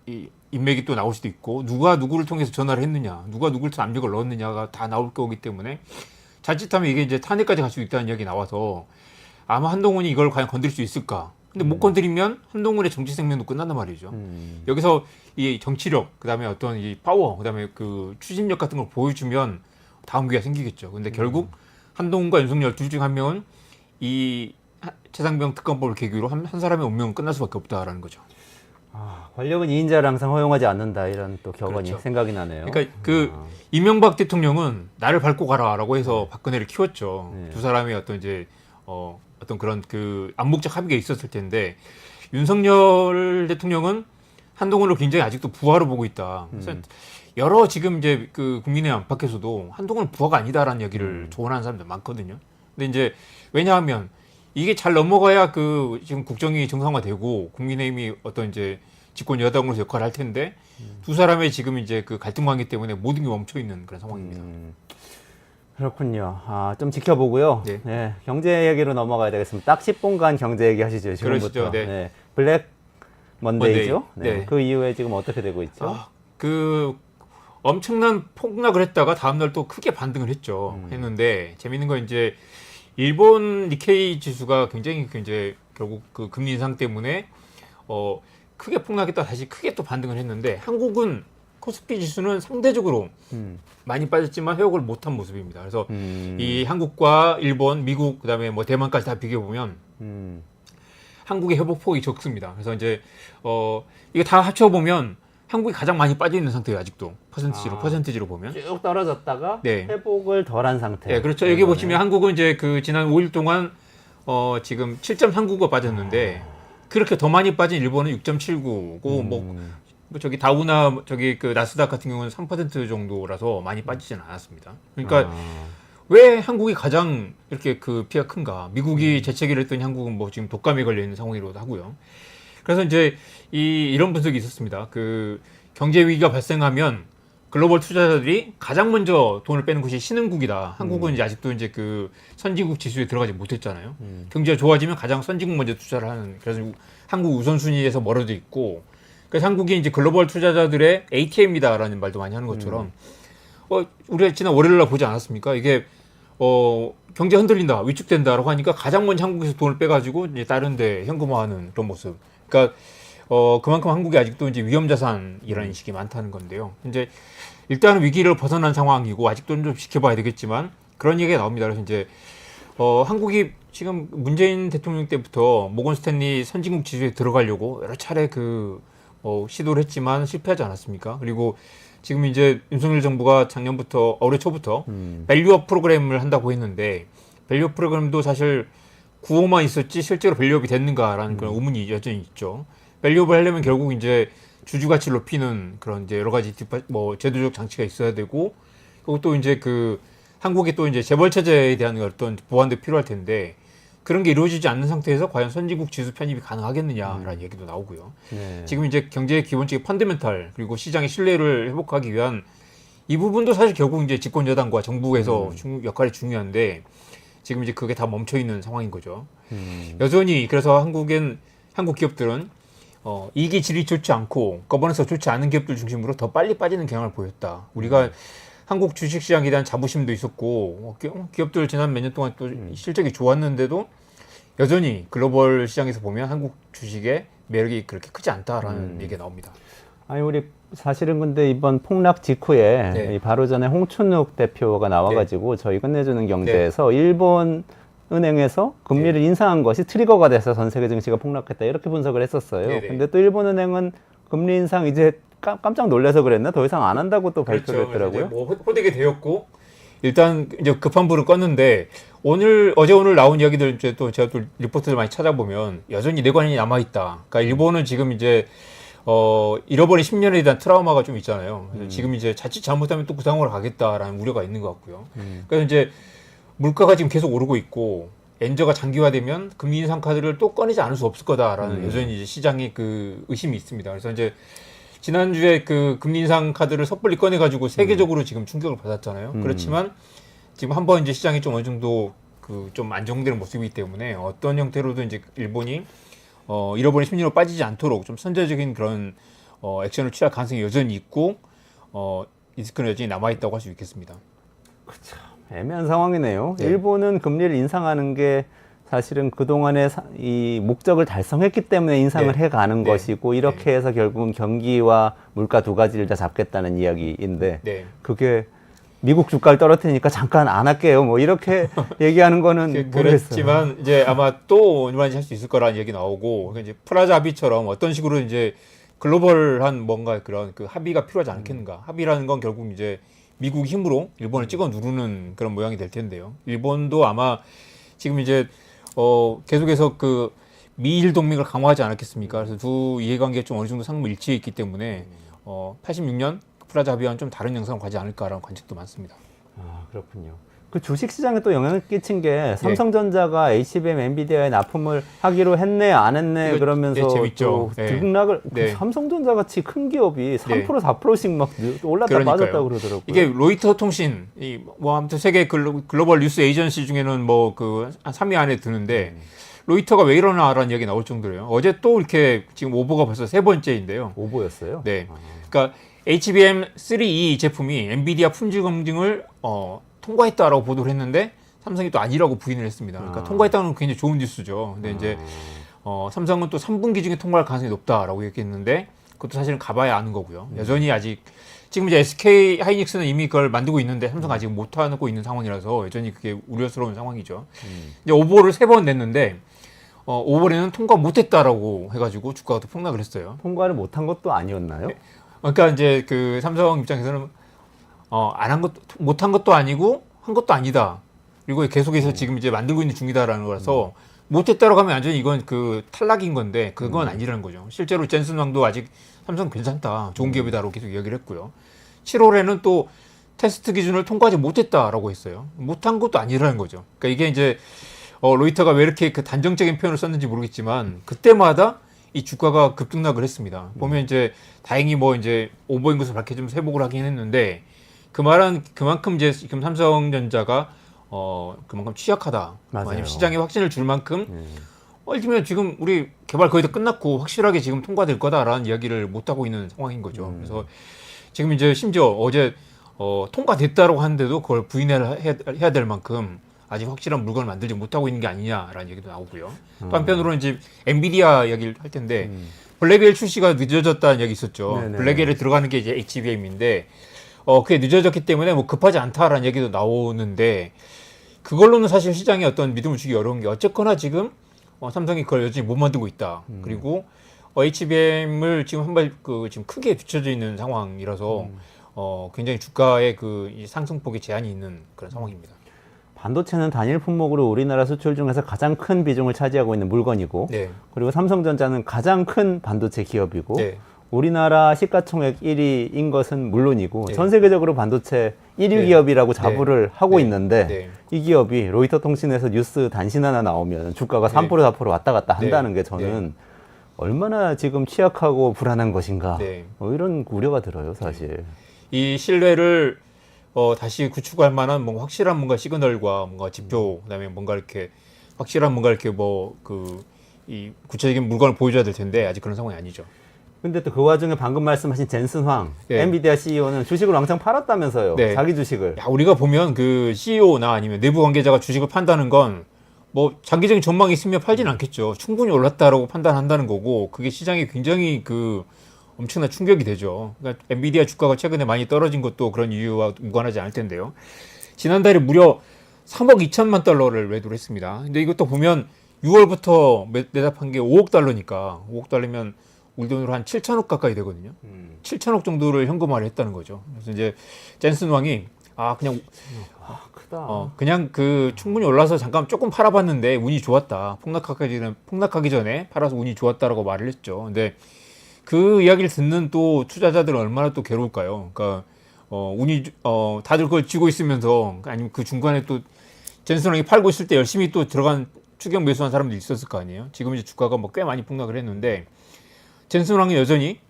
이 인맥이 또 나올 수도 있고, 누가 누구를 통해서 전화를 했느냐, 누가 누구를 통해서 압력을 넣었느냐가 다 나올 거기 때문에 자칫하면 이게 이제 탄핵까지 갈 수 있다는 이야기 나와서 아마 한동훈이 이걸 과연 건드릴 수 있을까? 근데 못 건드리면 한동훈의 정치 생명도 끝난단 말이죠. 여기서 이 정치력, 그다음에 어떤 이 파워, 그다음에 추진력 같은 걸 보여주면 다음 기회가 생기겠죠. 근데 결국 한동훈과 윤석열 둘 중 한 명은 이 최상병 특검법을 계기로 한 사람의 운명은 끝날 수밖에 없다라는 거죠.
권력은 이인자를 항상 허용하지 않는다, 이런 또 격언이
그렇죠.
생각이 나네요.
그러니까 이명박 대통령은 나를 밟고 가라라고 해서 박근혜를 키웠죠.
네.
두 사람의 어떤 이제 어떤 그런 암묵적 합의가 있었을 텐데, 윤석열 대통령은 한동훈을 굉장히 아직도 부하로 보고 있다. 그래서 여러 지금 이제 국민의 안팎에서도 한동훈은 부하가 아니다라는 얘기를 조언하는 사람들 많거든요. 근데 이제 왜냐하면 이게 잘 넘어가야 지금 국정이 정상화되고 국민의힘이 어떤 이제 집권 여당으로서 역할을 할 텐데, 두 사람의 지금 이제 갈등 관계 때문에 모든 게 멈춰 있는 그런 상황입니다.
그렇군요. 좀 지켜보고요.
네.
네, 경제 얘기로 넘어가야 되겠습니다. 딱 10분간 경제 얘기 하시죠, 지금부터.
그러시죠, 네.
블랙 먼데이죠.
먼데이. 네.
그 이후에 지금 어떻게 되고 있죠?
엄청난 폭락을 했다가 다음날 또 크게 반등을 했는데, 재밌는 건 이제 일본 니케이 지수가 굉장히 이제 결국 금리 인상 때문에 크게 폭락했다 다시 크게 또 반등을 했는데, 한국은 코스피 지수는 상대적으로 많이 빠졌지만 회복을 못한 모습입니다. 그래서 이 한국과 일본, 미국, 그다음에 뭐 대만까지 다 비교해 보면 한국의 회복폭이 적습니다. 그래서 이제 이거 다 합쳐 보면 한국이 가장 많이 빠져 있는 상태예요, 아직도. 퍼센티지로 보면.
쭉 떨어졌다가
네.
회복을 덜한 상태.
네, 그렇죠. 여기 보시면 한국은 이제 지난 5일 동안 지금 7.39가 빠졌는데, 그렇게 더 많이 빠진 일본은 6.79고 뭐 저기 다우나 나스닥 같은 경우는 3% 정도라서 많이 빠지지는 않았습니다. 그러니까 왜 한국이 가장 이렇게 피해가 큰가? 미국이 재채기를 했더니 한국은 뭐 지금 독감에 걸려 있는 상황이기도 하고요. 그래서 이제 이런 분석이 있었습니다. 경제 위기가 발생하면 글로벌 투자자들이 가장 먼저 돈을 빼는 곳이 신흥국이다. 한국은 이제 아직도 이제 선진국 지수에 들어가지 못했잖아요. 경제가 좋아지면 가장 선진국 먼저 투자를 하는, 그래서 한국 우선순위에서 멀어져 있고, 그래서 한국이 이제 글로벌 투자자들의 ATM이다라는 말도 많이 하는 것처럼, 우리가 지난 월요일 날 보지 않았습니까? 이게 경제 흔들린다, 위축된다라고 하니까 가장 먼저 한국에서 돈을 빼가지고 이제 다른 데 현금화하는 그런 모습. 그러니까 그만큼 한국이 아직도 이제 위험자산이라는 인식이 많다는 건데요. 이제 일단은 위기를 벗어난 상황이고 아직도 좀 지켜봐야 되겠지만 그런 얘기가 나옵니다. 그래서 이제 한국이 지금 문재인 대통령 때부터 모건 스탠리 선진국 지수에 들어가려고 여러 차례 시도를 했지만 실패하지 않았습니까? 그리고 지금 이제 윤석열 정부가 작년부터 올해 초부터 밸류업 프로그램을 한다고 했는데 밸류업 프로그램도 사실 구호만 있었지 실제로 밸류업이 됐는가라는 그런 의문이 여전히 있죠. 밸류업을 하려면 결국 이제 주주 가치를 높이는 그런 이제 여러 가지 제도적 장치가 있어야 되고 그리고 또 이제 그 한국의 또 이제 재벌 체제에 대한 어떤 보완도 필요할 텐데 그런 게 이루어지지 않는 상태에서 과연 선진국 지수 편입이 가능하겠느냐라는 얘기도 나오고요.
네.
지금 이제 경제의 기본적인 펀더멘탈 그리고 시장의 신뢰를 회복하기 위한 이 부분도 사실 결국 이제 집권 여당과 정부에서 역할이 중요한데 지금 이제 그게 다 멈춰 있는 상황인 거죠. 여전히 그래서 한국 기업들은 이익이 질이 좋지 않고 거버넌스가 좋지 않은 기업들 중심으로 더 빨리 빠지는 경향을 보였다. 우리가 한국 주식시장에 대한 자부심도 있었고 기업들 지난 몇 년 동안 또 실적이 좋았는데도 여전히 글로벌 시장에서 보면 한국 주식의 매력이 그렇게 크지 않다라는 얘기가 나옵니다.
아니 우리 사실은 근데 이번 폭락 직후에
네.
이 바로 전에 홍춘욱 대표가 나와가지고 저희 끝내주는 경제에서 일본 은행에서 금리를 인상한 것이 트리거가 돼서 전 세계 증시가 폭락했다 이렇게 분석을 했었어요.
네네.
근데 또 일본 은행은 금리 인상 이제 깜짝 놀라서 그랬나 더 이상 안 한다고 또 발표를 했더라고요.
뭐 호되게 되었고 일단 이제 급한 불은 껐는데 어제 오늘 나온 이야기들 이제 또 제가 또 리포트를 많이 찾아보면 여전히 내관이 남아 있다. 그러니까 일본은 지금 이제 잃어버린 10년에 대한 트라우마가 좀 있잖아요. 지금 이제 자칫 잘못하면 또 그 상황으로 가겠다라는 우려가 있는 것 같고요. 그래서 이제 물가가 지금 계속 오르고 있고 엔저가 장기화되면 금리 인상 카드를 또 꺼내지 않을 수 없을 거다라는 여전히 이제 시장의 그 의심이 있습니다. 그래서 이제 지난주에 그 금리 인상 카드를 섣불리 꺼내가지고 세계적으로 지금 충격을 받았잖아요. 그렇지만 지금 한번 이제 시장이 좀 어느 정도 그 좀 안정되는 모습이기 때문에 어떤 형태로든 이제 일본이 잃어버린 10년으로 빠지지 않도록 좀 선제적인 그런 액션을 취할 가능성이 여전히 있고 리스크는 여전히 남아있다고 할 수 있겠습니다.
그렇죠. 애매한 상황이네요.
네.
일본은 금리를 인상하는 게 사실은 그동안의 이 목적을 달성했기 때문에 인상을
네.
해가는
네.
것이고 이렇게
네.
해서 결국은 경기와 물가 두 가지를 다 잡겠다는 이야기인데
네.
그게 미국 주가를 떨어뜨리니까 잠깐 안 할게요. 뭐 이렇게 얘기하는 거는 모르겠어요.
그렇지만 이제 아마 또 얼마든지 할 수 있을 거라는 얘기 나오고 이제 프라자 합의처럼 어떤 식으로 이제 글로벌한 뭔가 그런 그 합의가 필요하지 않겠는가. 합의라는 건 결국 이제 미국 힘으로 일본을 찍어 누르는 그런 모양이 될 텐데요. 일본도 아마 지금 이제 계속해서 그 미일 동맹을 강화하지 않았겠습니까? 그래서 두 이해관계가 좀 어느 정도 상무 일치해 있기 때문에 86년 프라자 합의와는 좀 다른 양상으로 가지 않을까라는 관측도 많습니다.
아, 그렇군요. 그 주식 시장에 또 영향을 끼친 게 삼성전자가 HBM, 엔비디아에 납품을 하기로 했네, 안 했네 그러면서
재밌죠.
또
네.
등락을
네.
삼성전자 같이 큰 기업이 3% 4%씩 막 올랐다
그러니까요.
빠졌다 그러더라고요.
이게 로이터 통신, 아무튼 세계 글로벌 뉴스 에이전시 중에는 뭐 그 3위 안에 드는데 로이터가 왜 이러나라는 얘기 나올 정도예요. 어제 또 이렇게 지금 오보가 벌써 세 번째인데요.
오보였어요?
네. 그러니까 HBM3E 제품이 엔비디아 품질 검증을 통과했다라고 보도를 했는데 삼성이 또 아니라고 부인을 했습니다. 그러니까 통과했다는 건 굉장히 좋은 뉴스죠. 근데 이제 삼성은 또 3분기 중에 통과할 가능성이 높다라고 얘기했는데 그것도 사실은 가봐야 아는 거고요. 여전히 아직 지금 이제 SK 하이닉스는 이미 그걸 만들고 있는데 삼성 아직 못 하고 있는 상황이라서 여전히 그게 우려스러운 상황이죠. 이제 오보를 3번 냈는데 오버에는 통과 못했다라고 해가지고 주가가 또 폭락을 했어요.
통과를 못한 것도 아니었나요?
그러니까 이제 그 삼성 입장에서는 안 한 것도 못한 것도 아니고 한 것도 아니다. 그리고 계속해서 지금 이제 만들고 있는 중이다라는 거라서 못했다라고 하면 완전히 이건 그 탈락인 건데 그건 아니라는 거죠. 실제로 젠슨 왕도 아직 삼성 괜찮다, 좋은 기업이다라고 계속 이야기를 했고요. 7월에는 또 테스트 기준을 통과하지 못했다라고 했어요. 못한 것도 아니라는 거죠. 그러니까 이게 이제 로이터가 왜 이렇게 그 단정적인 표현을 썼는지 모르겠지만 그때마다 이 주가가 급등락을 했습니다. 보면 이제 다행히 뭐 이제 오버인 것을 밝혀주면서 회복을 하긴 했는데 그 말은 그만큼 이제 지금 삼성전자가 그만큼 취약하다.
맞아요.
아니면 시장에 확신을 줄 만큼 들면 지금 우리 개발 거의 다 끝났고 확실하게 지금 통과될 거다라는 이야기를 못 하고 있는 상황인 거죠. 그래서 지금 이제 심지어 어제 통과됐다라고 하는데도 그걸 부인해야 될 만큼 아직 확실한 물건을 만들지 못하고 있는 게 아니냐라는 얘기도 나오고요. 또 한편으로는 이제 엔비디아 이야기를 할 텐데 블랙엘 출시가 늦어졌다는 얘기 있었죠.
네네.
블랙엘에 들어가는 게 이제 HBM인데 그게 늦어졌기 때문에 뭐 급하지 않다라는 얘기도 나오는데 그걸로는 사실 시장에 어떤 믿음을 주기 어려운 게 어쨌거나 지금 삼성이 그걸 여전히 못 만들고 있다. 그리고 HBM을 지금 한발 지금 크게 뒤쳐져 있는 상황이라서 굉장히 주가의 이 상승폭에 제한이 있는 그런 상황입니다.
반도체는 단일 품목으로 우리나라 수출 중에서 가장 큰 비중을 차지하고 있는 물건이고,
네.
그리고 삼성전자는 가장 큰 반도체 기업이고,
네.
우리나라 시가총액 1위인 것은 물론이고,
네.
전 세계적으로 반도체 1위
네.
기업이라고 자부를 하고
네.
있는데,
네.
이 기업이 로이터 통신에서 뉴스 단신 하나 나오면 주가가
네.
3% 4% 왔다 갔다 한다는
네.
게 저는 얼마나 지금 취약하고 불안한 것인가,
네.
이런 우려가 들어요, 사실.
이 신뢰를 다시 구축할 만한 뭔가 확실한 뭔가 시그널과 뭔가 지표, 그다음에 뭔가 이렇게 확실한 뭔가 이렇게 이 구체적인 물건을 보여줘야 될 텐데 아직 그런 상황이 아니죠.
근데 또 그 와중에 방금 말씀하신 젠슨 황,
네.
엔비디아 CEO는 주식을 왕창 팔았다면서요.
네.
자기 주식을.
야, 우리가 보면 그 CEO나 아니면 내부 관계자가 주식을 판다는 건 뭐 장기적인 전망이 있으면 팔지는 않겠죠. 충분히 올랐다라고 판단한다는 거고 그게 시장에 굉장히 엄청난 충격이 되죠. 그러니까 엔비디아 주가가 최근에 많이 떨어진 것도 그런 이유와 무관하지 않을 텐데요. 지난달에 무려 3억 2천만 달러를 매도를 했습니다. 근데 이것도 보면 6월부터 매답한 게 5억 달러니까 5억 달러면 우리 돈으로 한 7천억 가까이 되거든요. 7천억 정도를 현금화를 했다는 거죠. 그래서 이제 젠슨 왕이 그냥 충분히 올라서 잠깐 조금 팔아봤는데 운이 좋았다. 폭락하기 전에 팔아서 운이 좋았다라고 말을 했죠. 근데 그 이야기를 듣는 또 투자자들은 얼마나 또 괴로울까요? 그러니까 다들 그걸 쥐고 있으면서 아니면 그 중간에 또 젠슨 왕이 팔고 있을 때 열심히 또 들어간 추격 매수한 사람들이 있었을 거 아니에요. 지금 이제 주가가 꽤 많이 폭락을 했는데 젠슨 왕이 여전히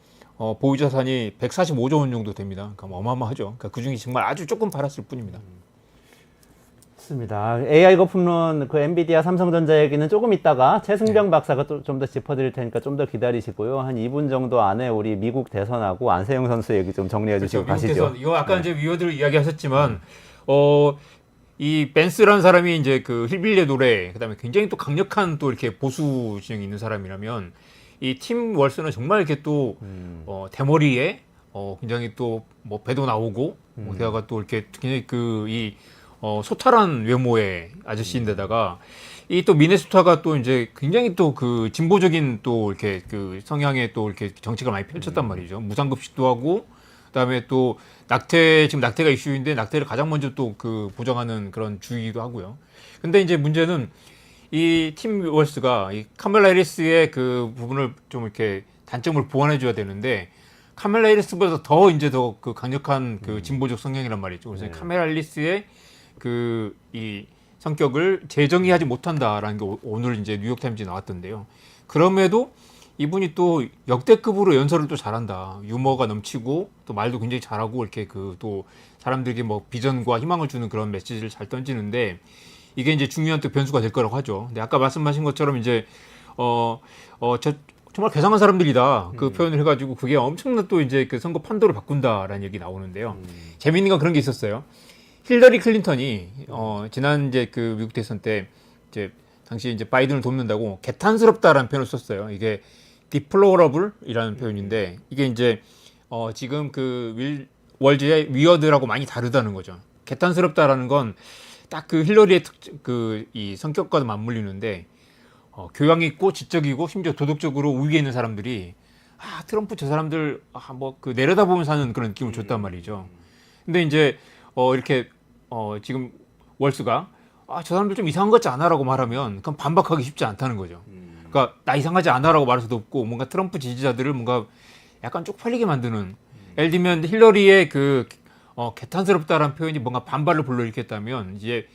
보유 자산이 145조 원 정도 됩니다. 그러니까 어마어마하죠. 그러니까 그 중에 정말 아주 조금 팔았을 뿐입니다.
맞습니다. AI 거품론 그 엔비디아 삼성전자 얘기는 조금 있다가 최승병 박사가 또 좀 더 짚어드릴 테니까 좀 더 기다리시고요. 한 2분 정도 안에 우리 미국 대선하고 안세영 선수 얘기 좀 정리해 주시고
그렇죠. 미국
가시죠.
대선. 이거 아까 이제 위원들 이야기하셨지만 이 벤스라는 사람이 이제 그 힐빌리의 노래 그다음에 굉장히 또 강력한 또 이렇게 보수 진영이 있는 사람이라면 이 팀 월스는 정말 이렇게 또 대머리에 굉장히 또 뭐 배도 나오고 게다가 또 이렇게 굉장히 소탈한 외모의 아저씨인데다가 이 또 미네소타가 또 이제 굉장히 또 그 진보적인 또 이렇게 그 성향의 또 이렇게 정책을 많이 펼쳤단 말이죠. 무상급식도 하고 그다음에 또 지금 낙태가 이슈인데 낙태를 가장 먼저 또 보장하는 그런 주의도 하고요. 근데 이제 문제는 이 팀 월스가 이 카멜라 해리스의 그 부분을 좀 이렇게 단점을 보완해 줘야 되는데 카멜라 해리스보다 더 강력한 진보적 성향이란 말이죠. 그래서 카멜라 해리스의 이 성격을 재정의하지 못한다라는 게 오늘 이제 뉴욕타임즈에 나왔던데요. 그럼에도 이분이 또 역대급으로 연설을 또 잘한다. 유머가 넘치고 또 말도 굉장히 잘하고 이렇게 또 사람들에게 뭐 비전과 희망을 주는 그런 메시지를 잘 던지는데 이게 이제 중요한 또 변수가 될 거라고 하죠. 근데 아까 말씀하신 것처럼 이제 정말 괴상한 사람들이다. 그 표현을 해가지고 그게 엄청난 또 이제 그 선거 판도를 바꾼다라는 얘기 나오는데요. 재미있는 건 그런 게 있었어요. 힐러리 클린턴이 지난 이제 미국 대선 때 이제 당시 이제 바이든을 돕는다고 개탄스럽다라는 표현을 썼어요. 이게 deplorable이라는 표현인데 이게 이제 지금 월즈의 위어드라고 많이 다르다는 거죠. 개탄스럽다라는 건 딱 힐러리의 이 성격과도 맞물리는데 교양 있고 지적이고 심지어 도덕적으로 우위에 있는 사람들이 트럼프 저 사람들 내려다보면 사는 그런 느낌을 줬단 말이죠. 근데 이제 이렇게 지금 월스가 저 사람들 좀 이상한 것 같지 않아라고 말하면 그럼 반박하기 쉽지 않다는 거죠. 그러니까 나 이상하지 않아라고 말할 수도 없고 뭔가 트럼프 지지자들을 뭔가 약간 쪽팔리게 만드는 예를 들면 힐러리의 개탄스럽다라는 표현이 뭔가 반발을 불러일으켰다면 이제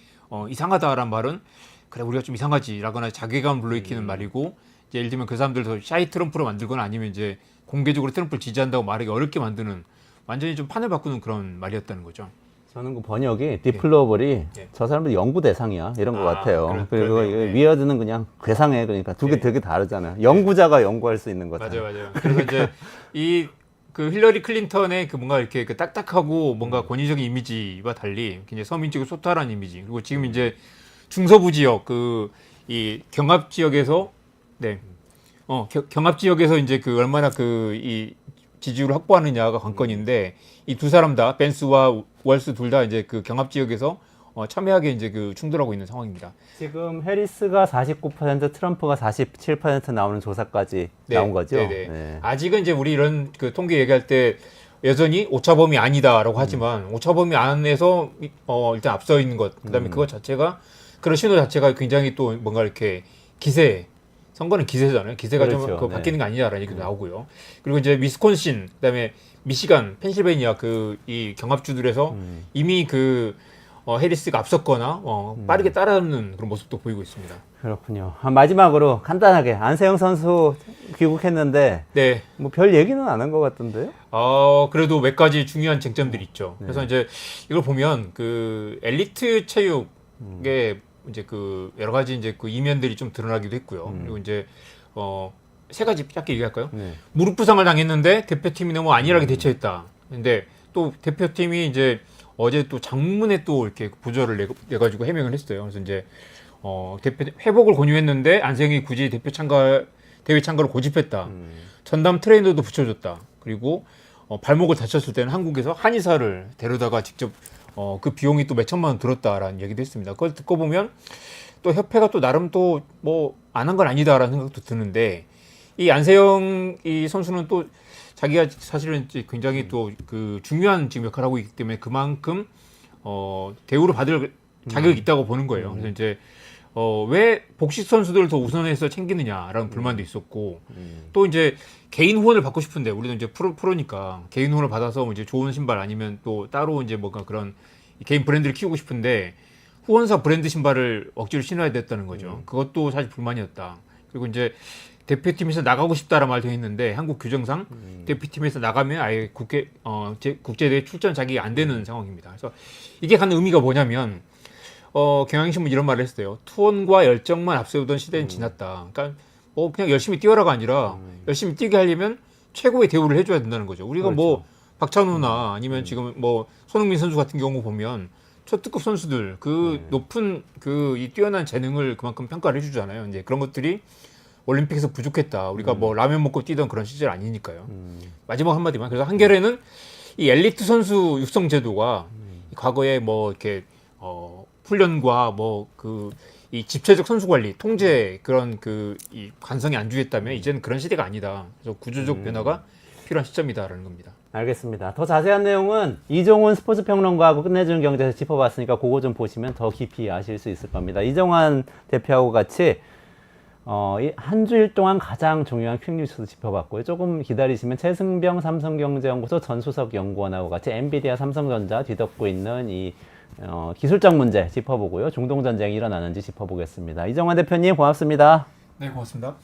이상하다라는 말은 그래 우리가 좀 이상하지라거나 자괴감을 불러일으키는 말이고 이제 예를 들면 그 사람들 더 샤이 트럼프로 만들거나 아니면 이제 공개적으로 트럼프를 지지한다고 말하기 어렵게 만드는 완전히 좀 판을 바꾸는 그런 말이었다는 거죠.
저는 그 번역이 디플로벌이 저 사람들 연구 대상이야 이런 것 같아요. 그리고 위어드는 그냥 괴상해. 그러니까 두 개 되게 다르잖아요. 연구자가 연구할 수 있는 거잖아요.
맞아요. 그래서 이제 힐러리 클린턴의 뭔가 이렇게 딱딱하고 뭔가 권위적인 이미지와 달리 굉장히 서민적이고 소탈한 이미지. 그리고 지금 이제 중서부 지역 이 경합 지역에서 경합 지역에서 이제 얼마나 이 지지율을 확보하느냐가 관건인데 이 두 사람 다 벤스와 월스 둘 다 이제 경합 지역에서 첨예하게 이제 그 충돌하고 있는 상황입니다.
지금 해리스가 49%, 트럼프가 47% 나오는 조사까지 나온 거죠.
네네.
네.
아직은 이제 우리 이런 그 통계 얘기할 때 여전히 오차범위 아니다라고 하지만 오차범위 안에서 일단 앞서 있는 것, 그다음에 그것 자체가 그런 신호 자체가 굉장히 또 뭔가 이렇게 기세, 선거는 기세잖아요. 기세가
그렇죠.
좀
네.
바뀌는 거 아니냐라는 얘기도 나오고요. 그리고 이제 위스콘신, 그다음에 미시간, 펜실베이니아 그 이 경합주들에서 이미 그 해리스가 앞섰거나 빠르게 따라잡는 그런 모습도 보이고 있습니다.
그렇군요. 마지막으로 간단하게 안세영 선수 귀국했는데
네.
뭐 별 얘기는 안 한 것 같던데요?
그래도 몇 가지 중요한 쟁점들이 있죠. 그래서 이제 이걸 보면 그 엘리트 체육의 이제 그 여러 가지 이제 그 이면들이 좀 드러나기도 했고요. 그리고 이제 세 가지 짧게 얘기할까요?
네.
무릎 부상을 당했는데 대표팀이 너무 안일하게 대처했다. 근데 또 대표팀이 이제 어제 또 장문에 또 이렇게 보조를 내가지고 해명을 했어요. 그래서 이제 대표 회복을 권유했는데 안세영이 굳이 대회 참가를 고집했다. 전담 트레이너도 붙여줬다. 그리고 발목을 다쳤을 때는 한국에서 한의사를 데려다가 직접 그 비용이 또 몇 천만 원 들었다라는 얘기도 했습니다. 그걸 듣고 보면 또 협회가 또 나름 또 뭐 안 한 건 아니다라는 생각도 드는데 이 안세영 이 선수는 또 자기가 사실은 이제 굉장히 또 그 중요한 지금 역할을 하고 있기 때문에 그만큼 대우를 받을 자격이 있다고 보는 거예요. 그래서 이제 왜 복식 선수들을 더 우선해서 챙기느냐라는 불만도 있었고 또 이제 개인 후원을 받고 싶은데 우리도 이제 프로니까 개인 후원을 받아서 이제 좋은 신발 아니면 또 따로 이제 뭔가 그런 개인 브랜드를 키우고 싶은데 후원사 브랜드 신발을 억지로 신어야 됐다는 거죠. 그것도 사실 불만이었다. 그리고 이제 대표팀에서 나가고 싶다라는 말도 했는데 한국 규정상 대표팀에서 나가면 아예 국제대회 출전 자격이 안 되는 상황입니다. 그래서 이게 갖는 의미가 뭐냐면 경향신문 이런 말을 했어요. 투혼과 열정만 앞세우던 시대는 지났다. 그러니까 그냥 열심히 뛰어라가 아니라 열심히 뛰게 하려면 최고의 대우를 해줘야 된다는 거죠. 우리가
그렇죠.
뭐 박찬호나 아니면 지금 뭐 손흥민 선수 같은 경우 보면 초특급 선수들 그 높은 그 이 뛰어난 재능을 그만큼 평가를 해주잖아요. 이제 그런 것들이 올림픽에서 부족했다. 우리가 뭐 라면 먹고 뛰던 그런 시절 아니니까요. 마지막 한마디만. 그래서 한겨레는 이 엘리트 선수 육성 제도가 과거에 뭐 이렇게 훈련과 뭐 그 이 집체적 선수 관리, 통제 그런 그 이 관성이 안주했다면 이제는 그런 시대가 아니다. 그래서 구조적 변화가 필요한 시점이다라는 겁니다.
알겠습니다. 더 자세한 내용은 이종훈 스포츠 평론가하고 끝내주는 경제에서 짚어봤으니까 그거 좀 보시면 더 깊이 아실 수 있을 겁니다. 이정환 대표하고 같이 한 주일 동안 가장 중요한 퀵 뉴스도 짚어봤고요. 조금 기다리시면 최승병 삼성경제연구소 전수석 연구원하고 같이 엔비디아 삼성전자 뒤덮고 있는 이 기술적 문제 짚어보고요. 중동전쟁이 일어나는지 짚어보겠습니다. 이정환 대표님 고맙습니다.
네, 고맙습니다.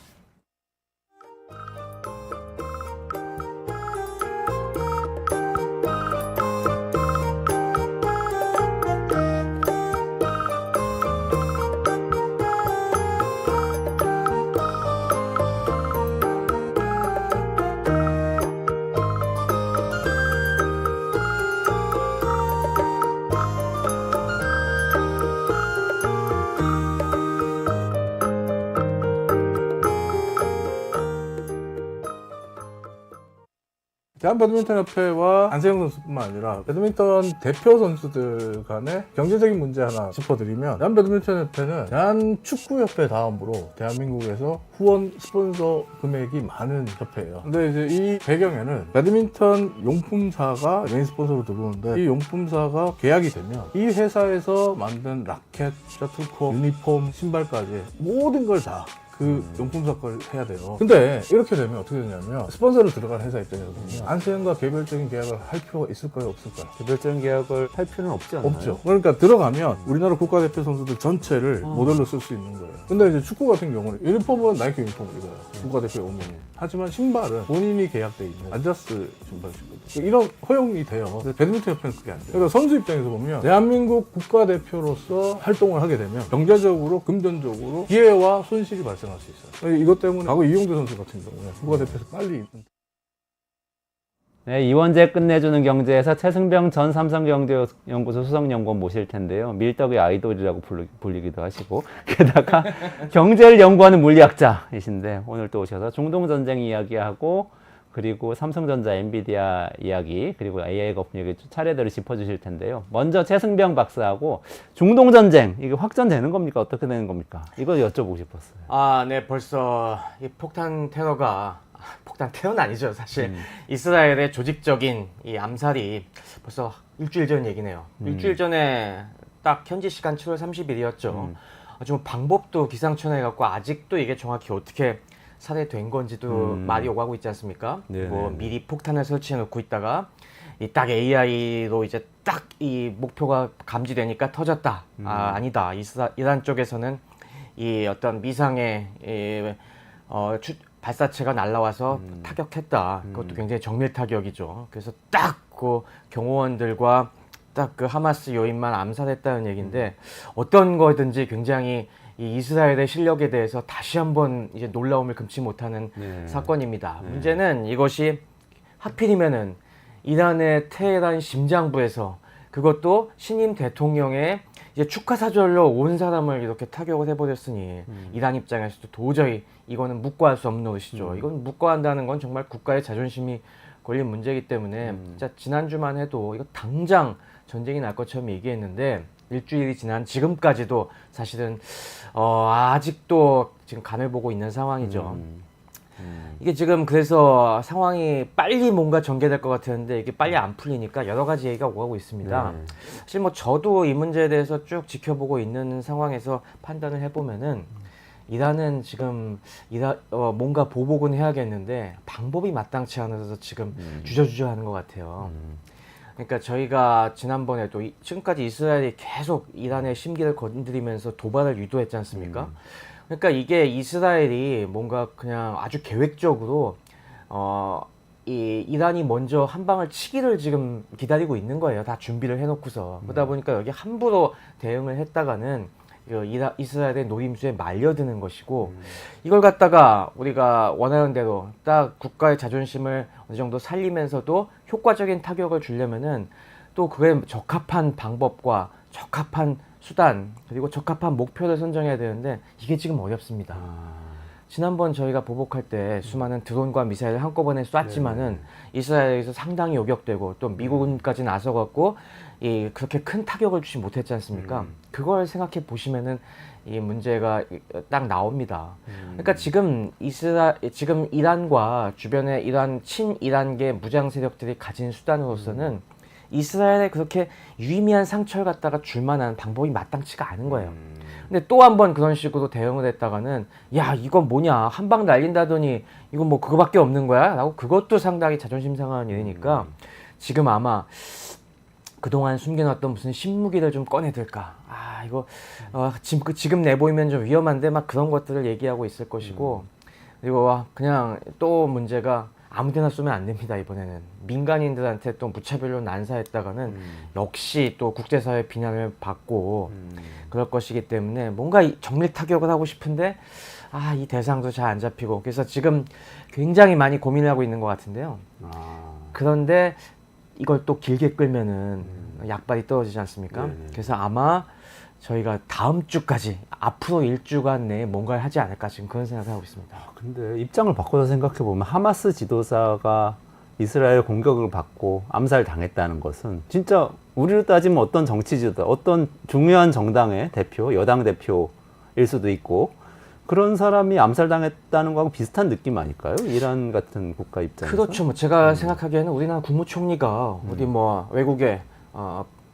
대한배드민턴협회와 안세영 선수뿐만 아니라 배드민턴 대표 선수들 간의 경제적인 문제 하나 짚어드리면 대한배드민턴협회는 대한축구협회 다음으로 대한민국에서 후원 스폰서 금액이 많은 협회예요. 근데 이제 이 배경에는 배드민턴 용품사가 메인 스폰서로 들어오는데 이 용품사가 계약이 되면 이 회사에서 만든 라켓, 셔틀콕, 유니폼, 신발까지 모든 걸다 그 용품사 걸 해야 돼요. 근데 이렇게 되면 어떻게 되냐면 스폰서로 들어간 회사 입장에서 보면 안세영과 개별적인 계약을 할 필요가 있을까요? 없을까요?
개별적인 계약을 할 필요는 없지 않나요?
없죠. 그러니까 들어가면 우리나라 국가대표 선수들 전체를 모델로 쓸 수 있는 거예요. 근데 이제 축구 같은 경우는 유니폼은 나이키 유니폼을 입어요. 국가대표에 오면. 하지만 신발은 본인이 계약돼 있는 아디다스 신발 신거든요. 이런 허용이 돼요. 그래서 배드민턴 협회는 그게 안 돼요. 그러니까 선수 입장에서 보면 대한민국 국가대표로서 활동을 하게 되면 경제적으로 금전적으로 피해와 손실이 발생할 수 있어요. 이것 때문에 과거 이용대 선수 같은 경우에 국가대표에서 빨리
네, 이원재 끝내주는 경제에서 최승병 전 삼성경제연구소 수석연구원 모실 텐데요. 밀떡의 아이돌이라고 불리기도 하시고 게다가 경제를 연구하는 물리학자이신데 오늘 또 오셔서 중동전쟁 이야기하고 그리고 삼성전자, 엔비디아 이야기, 그리고 AI 거품 얘기 차례대로 짚어주실 텐데요. 먼저 최승병 박사하고 중동 전쟁 이게 확전되는 겁니까? 어떻게 되는 겁니까? 이거 여쭤보고 싶었어요.
아, 네, 벌써 이 폭탄 테러가 폭탄 테러는 아니죠, 사실. 이스라엘의 조직적인 이 암살이 벌써 일주일 전 얘기네요. 일주일 전에 딱 현지 시간 7월 30일이었죠. 좀 방법도 기상천외해갖고 아직도 이게 정확히 어떻게 살해된 건지도 말이 오가고 있지 않습니까?
네네.
뭐 미리 폭탄을 설치해 놓고 있다가 이 딱 AI로 이제 딱 이 목표가 감지되니까 터졌다. 아, 아니다. 이란 쪽에서는 이 어떤 미상의 발사체가 날라와서 타격했다. 그것도 굉장히 정밀 타격이죠. 그래서 딱 그 경호원들과 딱 그 하마스 요인만 암살했다는 얘기인데 어떤 거든지 굉장히 이 이스라엘의 실력에 대해서 다시 한번 이제 놀라움을 금치 못하는
네.
사건입니다. 문제는 이것이 하필이면은 이란의 테헤란 심장부에서 그것도 신임 대통령의 이제 축하 사절로 온 사람을 이렇게 타격을 해버렸으니 이란 입장에서도 도저히 이거는 묵과할 수 없는 것이죠. 이건 묵과한다는 건 정말 국가의 자존심이 걸린 문제이기 때문에 진짜 지난주만 해도 이거 당장 전쟁이 날 것처럼 얘기했는데 일주일이 지난 지금까지도 사실은 아직도 지금 간을 보고 있는 상황이죠. 이게 지금 그래서 상황이 빨리 뭔가 전개될 것 같았는데 이게 빨리 안 풀리니까 여러 가지 얘기가 오가고 있습니다.
네.
사실 뭐 저도 이 문제에 대해서 쭉 지켜보고 있는 상황에서 판단을 해보면은 이란은 지금 뭔가 보복은 해야겠는데 방법이 마땅치 않아서 지금 주저주저하는 것 같아요. 그러니까 저희가 지난번에도 지금까지 이스라엘이 계속 이란의 심기를 건드리면서 도발을 유도했지 않습니까? 그러니까 이게 이스라엘이 뭔가 그냥 아주 계획적으로 이 이란이 먼저 한 방을 치기를 지금 기다리고 있는 거예요. 다 준비를 해놓고서. 그러다 보니까 여기 함부로 대응을 했다가는 이스라엘의 노림수에 말려드는 것이고 이걸 갖다가 우리가 원하는 대로 딱 국가의 자존심을 어느 정도 살리면서도 효과적인 타격을 주려면은 또 그에 적합한 방법과 적합한 수단 그리고 적합한 목표를 선정해야 되는데 이게 지금 어렵습니다. 지난번 저희가 보복할 때 수많은 드론과 미사일을 한꺼번에 쐈지만은 이스라엘에서 상당히 요격되고 또 미국까지 나서갖고 그렇게 큰 타격을 주지 못했지 않습니까? 그걸 생각해 보시면은 이 문제가 딱 나옵니다. 그러니까 지금 이란과 주변의 친이란계 무장 세력들이 가진 수단으로서는 이스라엘에 그렇게 유의미한 상처를 갖다가 줄 만한 방법이 마땅치가 않은 거예요. 근데 또 한 번 그런 식으로 대응을 했다가는 야 이건 뭐냐 한 방 날린다더니 이건 뭐 그거밖에 없는 거야? 라고 그것도 상당히 자존심 상하는 일이니까 지금 아마 그동안 숨겨놨던 무슨 신무기를 좀 꺼내들까 이거 지금 내보이면 좀 위험한데 막 그런 것들을 얘기하고 있을 것이고 그리고 그냥 또 문제가 아무데나 쏘면 안 됩니다. 이번에는 민간인들한테 또 무차별로 난사했다가는 역시 또 국제사회 비난을 받고 그럴 것이기 때문에 뭔가 정밀 타격을 하고 싶은데 이 대상도 잘 안 잡히고 그래서 지금 굉장히 많이 고민을 하고 있는 것 같은데요. 그런데 이걸 또 길게 끌면은 약발이 떨어지지 않습니까? 그래서 아마 저희가 다음 주까지 앞으로 1주간 내에 뭔가를 하지 않을까 지금 그런 생각을 하고 있습니다.
근데 입장을 바꿔서 생각해 보면 하마스 지도자가 이스라엘 공격을 받고 암살 당했다는 것은 진짜 우리로 따지면 어떤 정치 지도자, 어떤 중요한 정당의 대표, 여당 대표일 수도 있고 그런 사람이 암살당했다는 거하고 비슷한 느낌 아닐까요? 이란 같은 국가 입장에서.
그렇죠. 뭐 제가 생각하기에는 우리나라 국무총리가 어디 뭐 외국에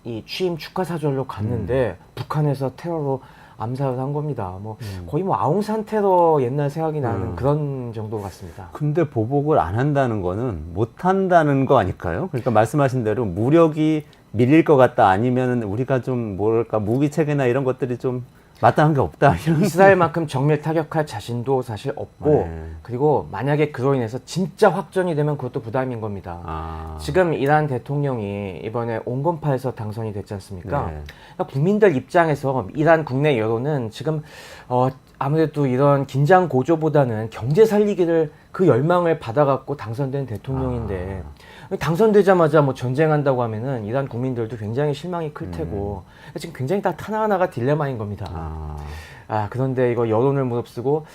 이 취임 축하 사절로 갔는데 북한에서 테러로 암살을 한 겁니다. 뭐 거의 뭐 아웅산 테러 옛날 생각이 나는 그런 정도 같습니다.
근데 보복을 안 한다는 거는 못 한다는 거 아닐까요? 그러니까 말씀하신 대로 무력이 밀릴 것 같다 아니면 우리가 좀 뭐랄까 무기 체계나 이런 것들이 좀 마땅한 게 없다. 이런.
이스라엘만큼 정밀 타격할 자신도 사실 없고 그리고 만약에 그로 인해서 진짜 확전이 되면 그것도 부담인 겁니다. 지금 이란 대통령이 이번에 온건파에서 당선이 됐지 않습니까? 그러니까 국민들 입장에서 이란 국내 여론은 지금 아무래도 이런 긴장 고조보다는 경제 살리기를 그 열망을 받아갖고 당선된 대통령인데 당선되자마자 뭐 전쟁한다고 하면은 이란 국민들도 굉장히 실망이 클 테고 지금 굉장히 딱 하나하나가 딜레마인 겁니다. 그런데 이거 여론을 무릅쓰고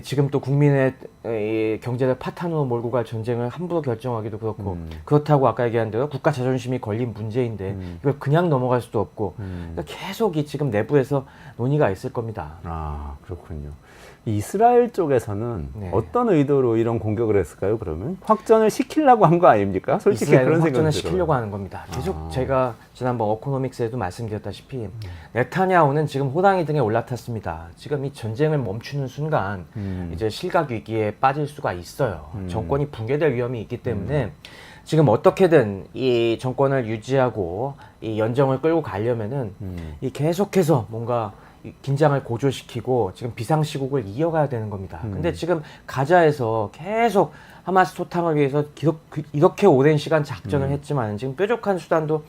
지금 또 국민의 이 경제를 파탄으로 몰고 갈 전쟁을 함부로 결정하기도 그렇고 그렇다고 아까 얘기한 대로 국가 자존심이 걸린 문제인데 이걸 그냥 넘어갈 수도 없고 그러니까 계속 이 지금 내부에서 논의가 있을 겁니다.
아, 그렇군요. 이스라엘 쪽에서는
네.
어떤 의도로 이런 공격을 했을까요? 그러면 확전을 시키려고 한 거 아닙니까? 솔직히
이스라엘은
그런 생각이
확전을
들어요.
시키려고 하는 겁니다. 계속 제가 지난번 어코노믹스에도 말씀드렸다시피 네타냐후는 지금 호랑이 등에 올라탔습니다. 지금 이 전쟁을 멈추는 순간 이제 실각 위기에 빠질 수가 있어요. 정권이 붕괴될 위험이 있기 때문에 지금 어떻게든 이 정권을 유지하고 이 연정을 끌고 가려면은 이 계속해서 뭔가 이 긴장을 고조시키고 지금 비상시국을 이어가야 되는 겁니다. 근데 지금 가자에서 계속 하마스 소탕을 위해서 이렇게 오랜 시간 작전을 했지만 지금 뾰족한 수단도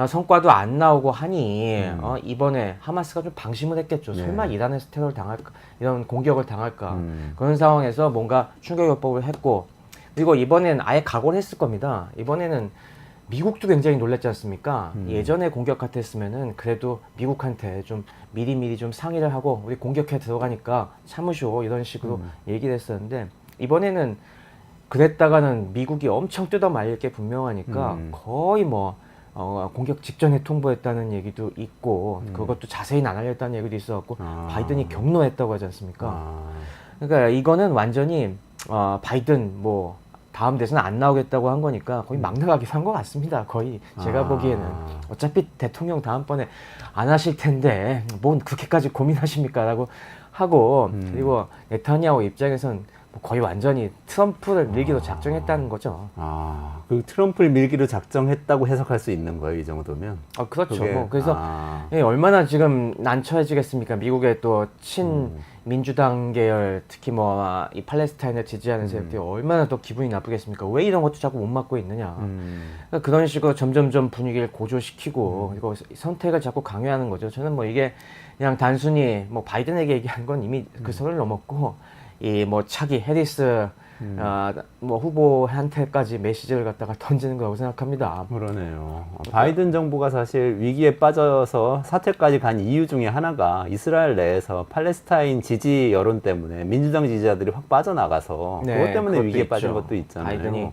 성과도 안 나오고 하니 이번에 하마스가 좀 방심을 했겠죠.
네.
설마 이란에서 테러를 당할까, 이런 공격을 당할까. 그런 상황에서 뭔가 충격요법을 했고 그리고 이번엔 아예 각오를 했을 겁니다. 이번에는 미국도 굉장히 놀랐지 않습니까? 예전에 공격 같았으면은 그래도 미국한테 좀 미리미리 좀 상의를 하고 우리 공격해 들어가니까 참으쇼 이런 식으로 얘기를 했었는데 이번에는 그랬다가는 미국이 엄청 뜯어말릴 게 분명하니까 거의 뭐 공격 직전에 통보했다는 얘기도 있고 그것도 자세히는 안 알렸다는 얘기도 있어갖고 바이든이 경로했다고 하지 않습니까? 그러니까 이거는 완전히 바이든 뭐 다음 대선 안 나오겠다고 한 거니까 거의 막 나가기로 한 것 같습니다. 거의 제가 보기에는 어차피 대통령 다음번에 안 하실 텐데 뭔 그렇게까지 고민하십니까? 라고 하고 그리고 네타냐후 입장에선 거의 완전히 트럼프를 밀기로 작정했다는 거죠.
아, 그 트럼프를 밀기로 작정했다고 해석할 수 있는 거예요, 이 정도면?
그렇죠.
그게-
뭐 그래서 얼마나 지금 난처해지겠습니까? 미국의 또 친민주당 계열, 특히 뭐 이 팔레스타인을 지지하는 세력들이 얼마나 더 기분이 나쁘겠습니까? 왜 이런 것도 자꾸 못 막고 있느냐? 그러니까 그런 식으로 점점점 분위기를 고조시키고 그리고 선택을 자꾸 강요하는 거죠. 저는 뭐 이게 그냥 단순히 뭐 바이든에게 얘기한 건 이미 그 선을 넘었고 이 뭐 차기 해리스 뭐 후보한테까지 메시지를 갖다가 던지는 거라고 생각합니다.
그러네요. 바이든 정부가 사실 위기에 빠져서 사퇴까지 간 이유 중에 하나가 이스라엘 내에서 팔레스타인 지지 여론 때문에 민주당 지지자들이 확 빠져나가서 그것 때문에
그것도
위기에
있죠.
빠진 것도 있잖아요.
바이든이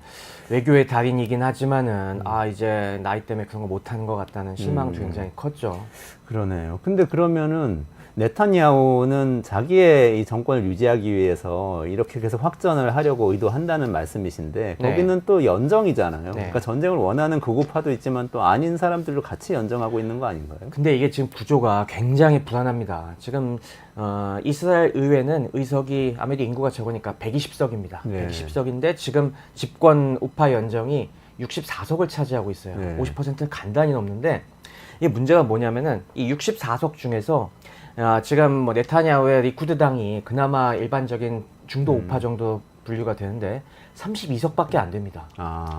외교의 달인이긴 하지만은 이제 나이 때문에 그런 거 못하는 것 같다는 실망도 굉장히 컸죠.
그러네요. 근데 그러면은 네타냐후는 자기의 이 정권을 유지하기 위해서 이렇게 계속 확전을 하려고 의도한다는 말씀이신데
네.
거기는 또 연정이잖아요.
네.
그러니까 전쟁을 원하는 극우파도 있지만 또 아닌 사람들도 같이 연정하고 있는 거 아닌가요?
근데 이게 지금 구조가 굉장히 불안합니다. 지금 이스라엘 의회는 의석이 아무래도 인구가 적으니까 120석입니다.
네.
120석인데 지금 집권 우파 연정이 64석을 차지하고 있어요.
네.
50%를 간단히 넘는데 이 문제가 뭐냐면은 이 64석 중에서 지금 뭐 네타냐후의 리쿠드당이 그나마 일반적인 중도 우파 정도 분류가 되는데 32석밖에 안 됩니다.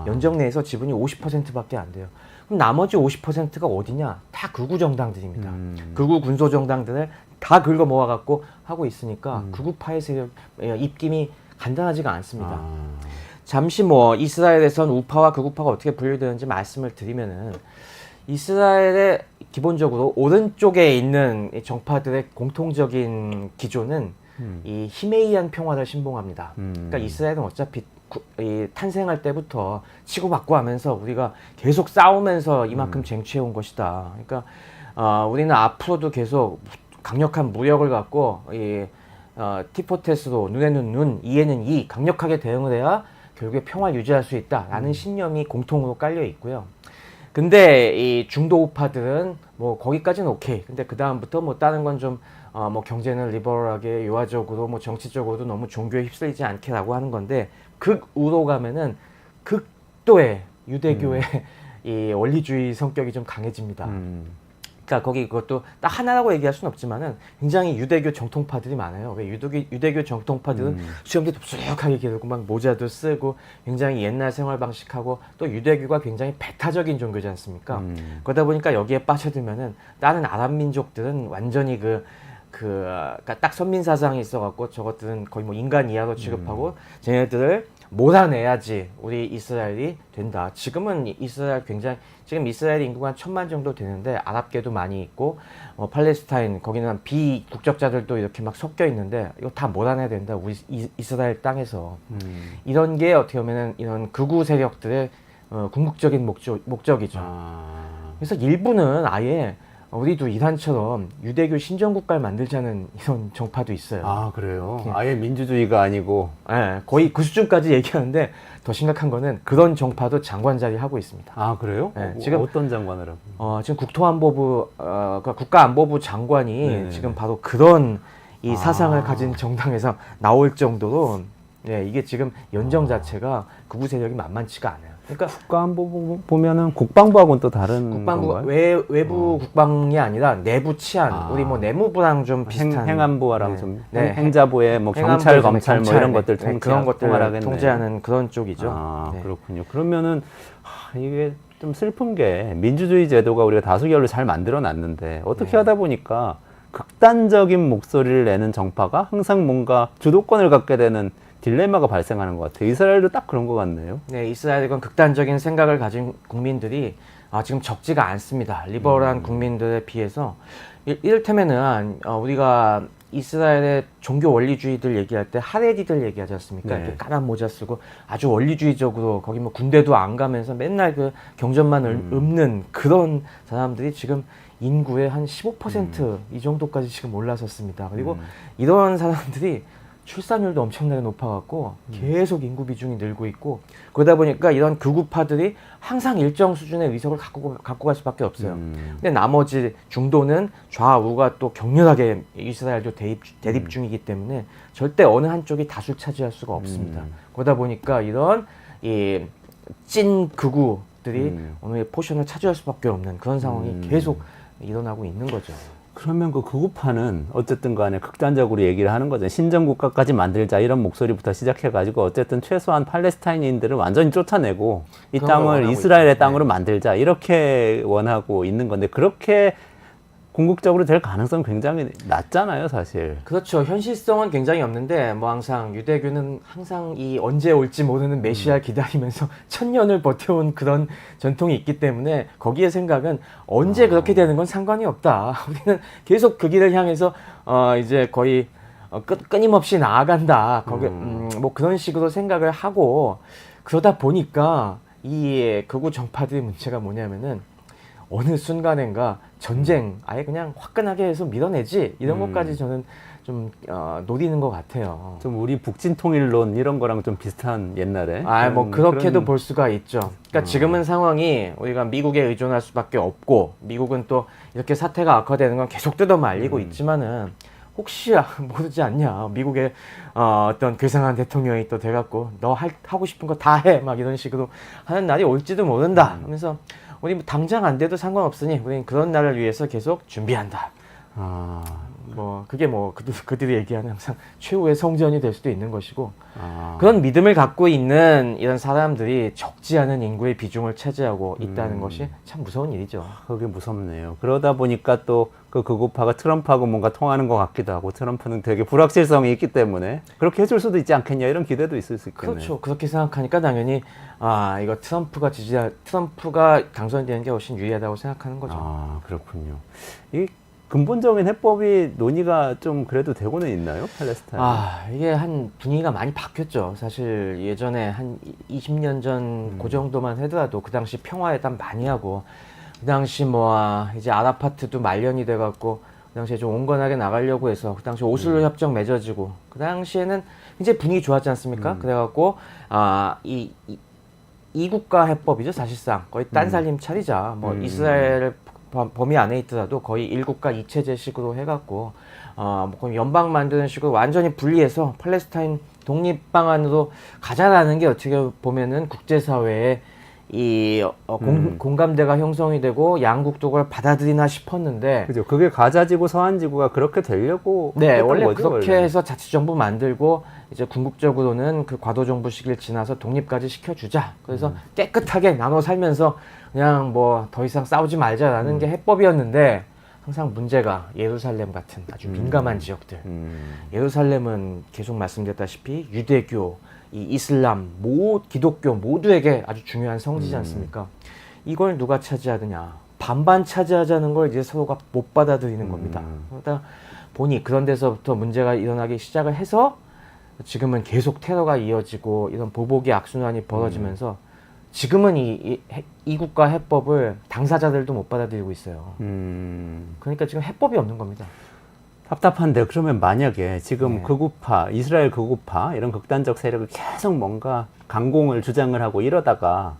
연정 내에서 지분이 50%밖에 안 돼요. 그럼 나머지 50%가 어디냐? 다 극우 정당들입니다. 극우 군소 정당들을 다 긁어 모아갖고 하고 있으니까 극우파의 세력 입김이 간단하지가 않습니다. 잠시 뭐 이스라엘에선 우파와 극우파가 어떻게 분류되는지 말씀을 드리면은 이스라엘의 기본적으로 오른쪽에 있는 이 정파들의 공통적인 기조는 이 히메이안 평화를 신봉합니다. 그러니까 이스라엘은 어차피 이 탄생할 때부터 치고받고 하면서 우리가 계속 싸우면서 이만큼 쟁취해온 것이다. 그러니까 우리는 앞으로도 계속 강력한 무력을 갖고 이 티포테스로 눈에는 눈, 이에는 이 강력하게 대응을 해야 결국에 평화를 유지할 수 있다라는 신념이 공통으로 깔려 있고요. 근데 이 중도 우파들은 뭐 거기까지는 오케이. 근데 그 다음부터 뭐 다른 건 좀 뭐 경제는 리버럴하게 유화적으로 뭐 정치적으로도 너무 종교에 휩쓸리지 않게라고 하는 건데 극우로 가면은 극도의 유대교의 이 원리주의 성격이 좀 강해집니다. 그러니까 거기 그것도 딱 하나라고 얘기할 수는 없지만은 굉장히 유대교 정통파들이 많아요. 왜 유대교 정통파들은 수염도 덥수룩하게 기르고 막 모자도 쓰고 굉장히 옛날 생활 방식하고 또 유대교가 굉장히 배타적인 종교지 않습니까? 그러다 보니까 여기에 빠져들면은 다른 아랍 민족들은 완전히 그러니까 딱 선민 사상이 있어갖고 저것들은 거의 뭐 인간 이하로 취급하고 쟤네들을 몰아내야지 우리 이스라엘이 된다. 지금은 이스라엘 굉장히 지금 이스라엘 인구가 한 1,000만 정도 되는데 아랍계도 많이 있고 팔레스타인 거기는 비국적자들도 이렇게 막 섞여 있는데 이거 다 몰아내야 된다. 우리 이스라엘 땅에서 이런 게 어떻게 보면은 이런 극우 세력들의 궁극적인 목적이죠. 그래서 일부는 아예 우리도 이란처럼 유대교 신정국가를 만들자는 이런 정파도 있어요.
아, 그래요? 아예 민주주의가 아니고.
네, 거의 그 수준까지 얘기하는데 더 심각한 거는 그런 정파도 장관 자리 하고 있습니다.
아, 그래요?
네,
지금
지금
어떤 장관을 하고?
지금 국토안보부 그러니까 국가안보부 장관이
네네.
지금 바로 그런 이 사상을 가진 정당에서 나올 정도로 이게 지금 연정 자체가 극우 세력이 만만치가 않아요. 그러니까
국가안보 보면은 국방부하고는 또 다른
국방부
건가요?
외부 국방이 아니라 내부 치안 우리 뭐 내무부랑 좀 비슷한
행안부랑
네.
좀
네.
행자부의 뭐
행안부,
경찰, 검찰 뭐 이런
네.
것들
네, 그런 것들
통할하겠네.
통제하는 그런 쪽이죠.
아,
네.
그렇군요. 그러면은 이게 좀 슬픈 게 민주주의 제도가 우리가 다수결로 잘 만들어 놨는데 어떻게
네.
하다 보니까 극단적인 목소리를 내는 정파가 항상 뭔가 주도권을 갖게 되는 딜레마가 발생하는 것 같아요. 이스라엘도 딱 그런 것 같네요.
네, 이스라엘은 극단적인 생각을 가진 국민들이 지금 적지가 않습니다. 리버럴한 국민들에 비해서 이를테면은 우리가 이스라엘의 종교 원리주의들 얘기할 때 하레디들 얘기하지 않습니까?
네.
이렇게 까만 모자 쓰고 아주 원리주의적으로 거기 뭐 군대도 안 가면서 맨날 그 경전만 읊는 그런 사람들이 지금 인구의 한 15%이 정도까지 지금 올라섰습니다. 그리고 이런 사람들이 출산율도 엄청나게 높아갖고 계속 인구 비중이 늘고 있고 그러다 보니까 이런 극우파들이 항상 일정 수준의 의석을 갖고 갈 수밖에 없어요. 근데 나머지 중도는 좌우가 또 격렬하게 이스라엘도 대립 중이기 때문에 절대 어느 한쪽이 다수 차지할 수가 없습니다. 그러다 보니까 이런 이 찐 극우들이 오늘 포션을 차지할 수밖에 없는 그런 상황이 계속 일어나고 있는 거죠.
그러면 그 극우파는 어쨌든 간에 극단적으로 얘기를 하는 거죠. 신정국가까지 만들자 이런 목소리부터 시작해가지고 어쨌든 최소한 팔레스타인인들을 완전히 쫓아내고 이
그런 걸
땅을
원하고
이스라엘의
있죠.
땅으로 만들자 이렇게 원하고 있는 건데 그렇게 궁극적으로 될 가능성은 굉장히 낮잖아요, 사실.
그렇죠. 현실성은 굉장히 없는데 뭐 항상 유대교는 항상 이 언제 올지 모르는 메시아를 기다리면서 1000년을 버텨온 그런 전통이 있기 때문에 거기에 생각은 언제 그렇게 되는 건 상관이 없다. 우리는 계속 그 길을 향해서 이제 거의 끊임없이 나아간다. 거기 뭐 그런 식으로 생각을 하고 그러다 보니까 이 극우 정파들의 문제가 뭐냐면은 어느 순간엔가 전쟁 아예 그냥 화끈하게 해서 밀어내지 이런 것까지 저는 좀 노리는 것 같아요.
좀 우리 북진 통일론 이런 거랑 좀 비슷한 옛날에.
뭐 그렇게도
그런-
볼 수가 있죠. 그러니까 지금은 상황이 우리가 미국에 의존할 수밖에 없고 미국은 또 이렇게 사태가 악화되는 건 계속 뜯어말리고 있지만은 혹시 모르지 않냐 미국의 어떤 괴상한 대통령이 또 돼갖고 너 하고 싶은 거 다 해 막 이런 식으로 하는 날이 올지도 모른다. 그래서 우리 뭐 당장 안 돼도 상관없으니 우리는 그런 날을 위해서 계속 준비한다. 뭐 그게 뭐 그들이 얘기하는 항상 최후의 성전이 될 수도 있는 것이고 그런 믿음을 갖고 있는 이런 사람들이 적지 않은 인구의 비중을 차지하고 있다는 것이 참 무서운 일이죠.
그게 무섭네요. 그러다 보니까 또 그 극우파가 트럼프하고 뭔가 통하는 것 같기도 하고 트럼프는 되게 불확실성이 있기 때문에 그렇게 해줄 수도 있지 않겠냐 이런 기대도 있을 수 있겠네요.
그렇죠. 그렇게 생각하니까 당연히 이거 트럼프가 당선되는 게 훨씬 유리하다고 생각하는 거죠.
그렇군요. 이 근본적인 해법이 논의가 좀 그래도 되고는 있나요? 팔레스타인.
이게 한 분위기가 많이 바뀌었죠. 사실 예전에 한 20년 전 그 정도만 하더라도 그 당시 평화회담 많이 하고 그 당시 뭐 이제 아라파트도 말년이 돼갖고 그 당시에 좀 온건하게 나가려고 해서 그 당시 오슬로 협정 맺어지고 그 당시에는 이제 분위기 좋았지 않습니까? 그래갖고 이 국가 해법이죠 사실상 거의 딴살림 차리자 뭐 이스라엘 범위 안에 있더라도 거의 일국가 이체제식으로 해갖고 뭐 거의 연방 만드는 식으로 완전히 분리해서 팔레스타인 독립 방안으로 가자라는 게 어떻게 보면은 국제사회에 이 공감대가 형성이 되고 양국도 그걸 받아들이나 싶었는데
그죠. 그게 가자지구 서한지구가 그렇게 되려고
네
했던
원래
거죠,
그렇게
원래.
해서 자치정부 만들고 이제 궁극적으로는 그 과도정부 시기를 지나서 독립까지 시켜주자. 그래서 깨끗하게 나눠 살면서 그냥 뭐 더 이상 싸우지 말자라는 게 해법이었는데 항상 문제가 예루살렘 같은 아주 민감한 지역들. 예루살렘은 계속 말씀드렸다시피 유대교, 이 이슬람, 기독교 모두에게 아주 중요한 성지지 않습니까? 이걸 누가 차지하느냐? 반반 차지하자는 걸 이제 서로가 못 받아들이는 겁니다. 그러다 보니 그런 데서부터 문제가 일어나기 시작을 해서 지금은 계속 테러가 이어지고 이런 보복의 악순환이 벌어지면서 지금은 이 국가 해법을 당사자들도 못 받아들이고 있어요. 그러니까 지금 해법이 없는 겁니다.
답답한데 그러면 만약에 지금
네.
극우파, 이스라엘 극우파 이런 극단적 세력을 계속 뭔가 강공을 주장을 하고 이러다가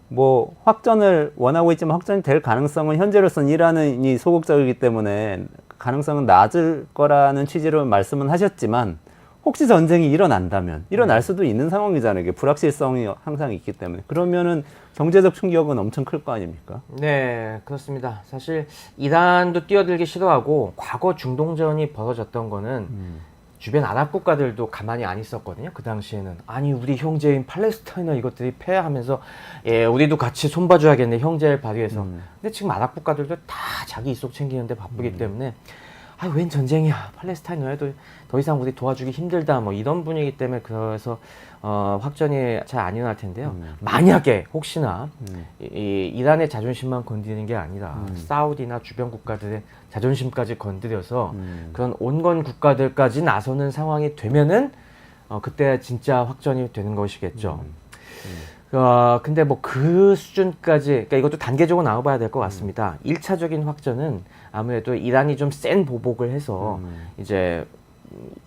뭐 확전을 원하고 있지만 확전이 될 가능성은 현재로서는 이란이 소극적이기 때문에 가능성은 낮을 거라는 취지로 말씀은 하셨지만 혹시 전쟁이 일어날 수도 있는 상황이잖아요. 이게 불확실성이 항상 있기 때문에. 그러면은 경제적 충격은 엄청 클 거 아닙니까?
네, 그렇습니다. 사실 이란도 뛰어들기 싫어하고 과거 중동전이 벌어졌던 거는 주변 아랍 국가들도 가만히 안 있었거든요. 그 당시에는 아니 우리 형제인 팔레스타인은 이것들이 패하면서 예, 우리도 같이 손봐줘야겠네 형제를 발휘해서. 근데 지금 아랍 국가들도 다 자기 이속 챙기는데 바쁘기 때문에 아, 웬 전쟁이야. 팔레스타인 너희도 더 이상 우리 도와주기 힘들다. 뭐 이런 분위기 때문에 그래서 확전이 잘 안 일어날 텐데요. 만약에 혹시나 이 이란의 자존심만 건드리는 게 아니라 사우디나 주변 국가들의 자존심까지 건드려서 그런 온건 국가들까지 나서는 상황이 되면은 그때 진짜 확전이 되는 것이겠죠. 근데 뭐 그 수준까지, 그러니까 이것도 단계적으로 나와봐야 될 것 같습니다. 1차적인 확전은 아무래도 이란이 좀 센 보복을 해서 이제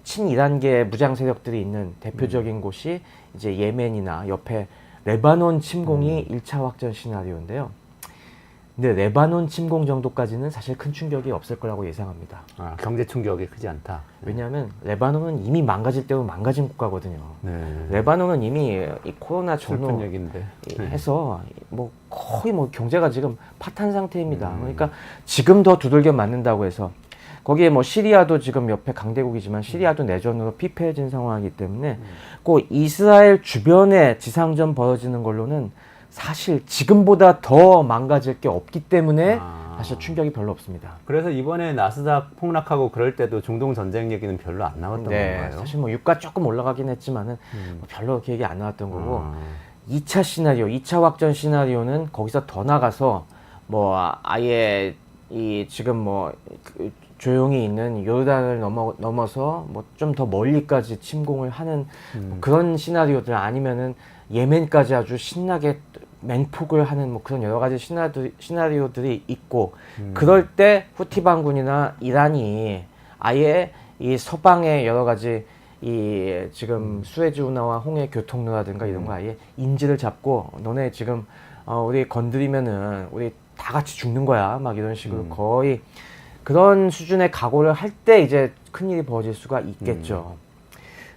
친이란계 무장 세력들이 있는 대표적인 곳이 이제 예멘이나 옆에 레바논 침공이 1차 확전 시나리오인데요. 근데 레바논 침공 정도까지는 사실 큰 충격이 없을 거라고 예상합니다.
아, 경제 충격이 크지 않다.
왜냐하면 레바논은 이미 망가질 대로 망가진 국가거든요.
네.
레바논은 이미 이 코로나
슬픈
전후
얘기인데.
해서 뭐 거의 뭐 경제가 지금 파탄 상태입니다. 그러니까 지금 더 두들겨 맞는다고 해서 거기에 뭐 시리아도 지금 옆에 강대국이지만 시리아도 내전으로 피폐해진 상황이기 때문에 그 이스라엘 주변에 지상전 벌어지는 걸로는 사실 지금보다 더 망가질 게 없기 때문에 사실 충격이 별로 없습니다.
그래서 이번에 나스닥 폭락하고 그럴 때도 중동 전쟁 얘기는 별로 안 나왔던 건가요?
사실 뭐 유가 조금 올라가긴 했지만은 뭐 별로 그렇게 얘기 안 나왔던 거고 2차 시나리오, 2차 확전 시나리오는 거기서 더 나가서 뭐 아예 이 지금 뭐 조용히 있는 요르단을 넘어서 뭐 좀 더 멀리까지 침공을 하는 뭐 그런 시나리오들 아니면은 예멘까지 아주 신나게 맹폭을 하는 뭐 그런 여러 가지 시나리오들이 있고 그럴 때 후티 반군이나 이란이 아예 이 서방의 여러 가지 이 지금 수에즈 운하와 홍해 교통로라든가 이런 거 아예 인지를 잡고 너네 지금 우리 건드리면은 우리 다 같이 죽는 거야 막 이런 식으로 거의 그런 수준의 각오를 할 때 이제 큰일이 벌어질 수가 있겠죠.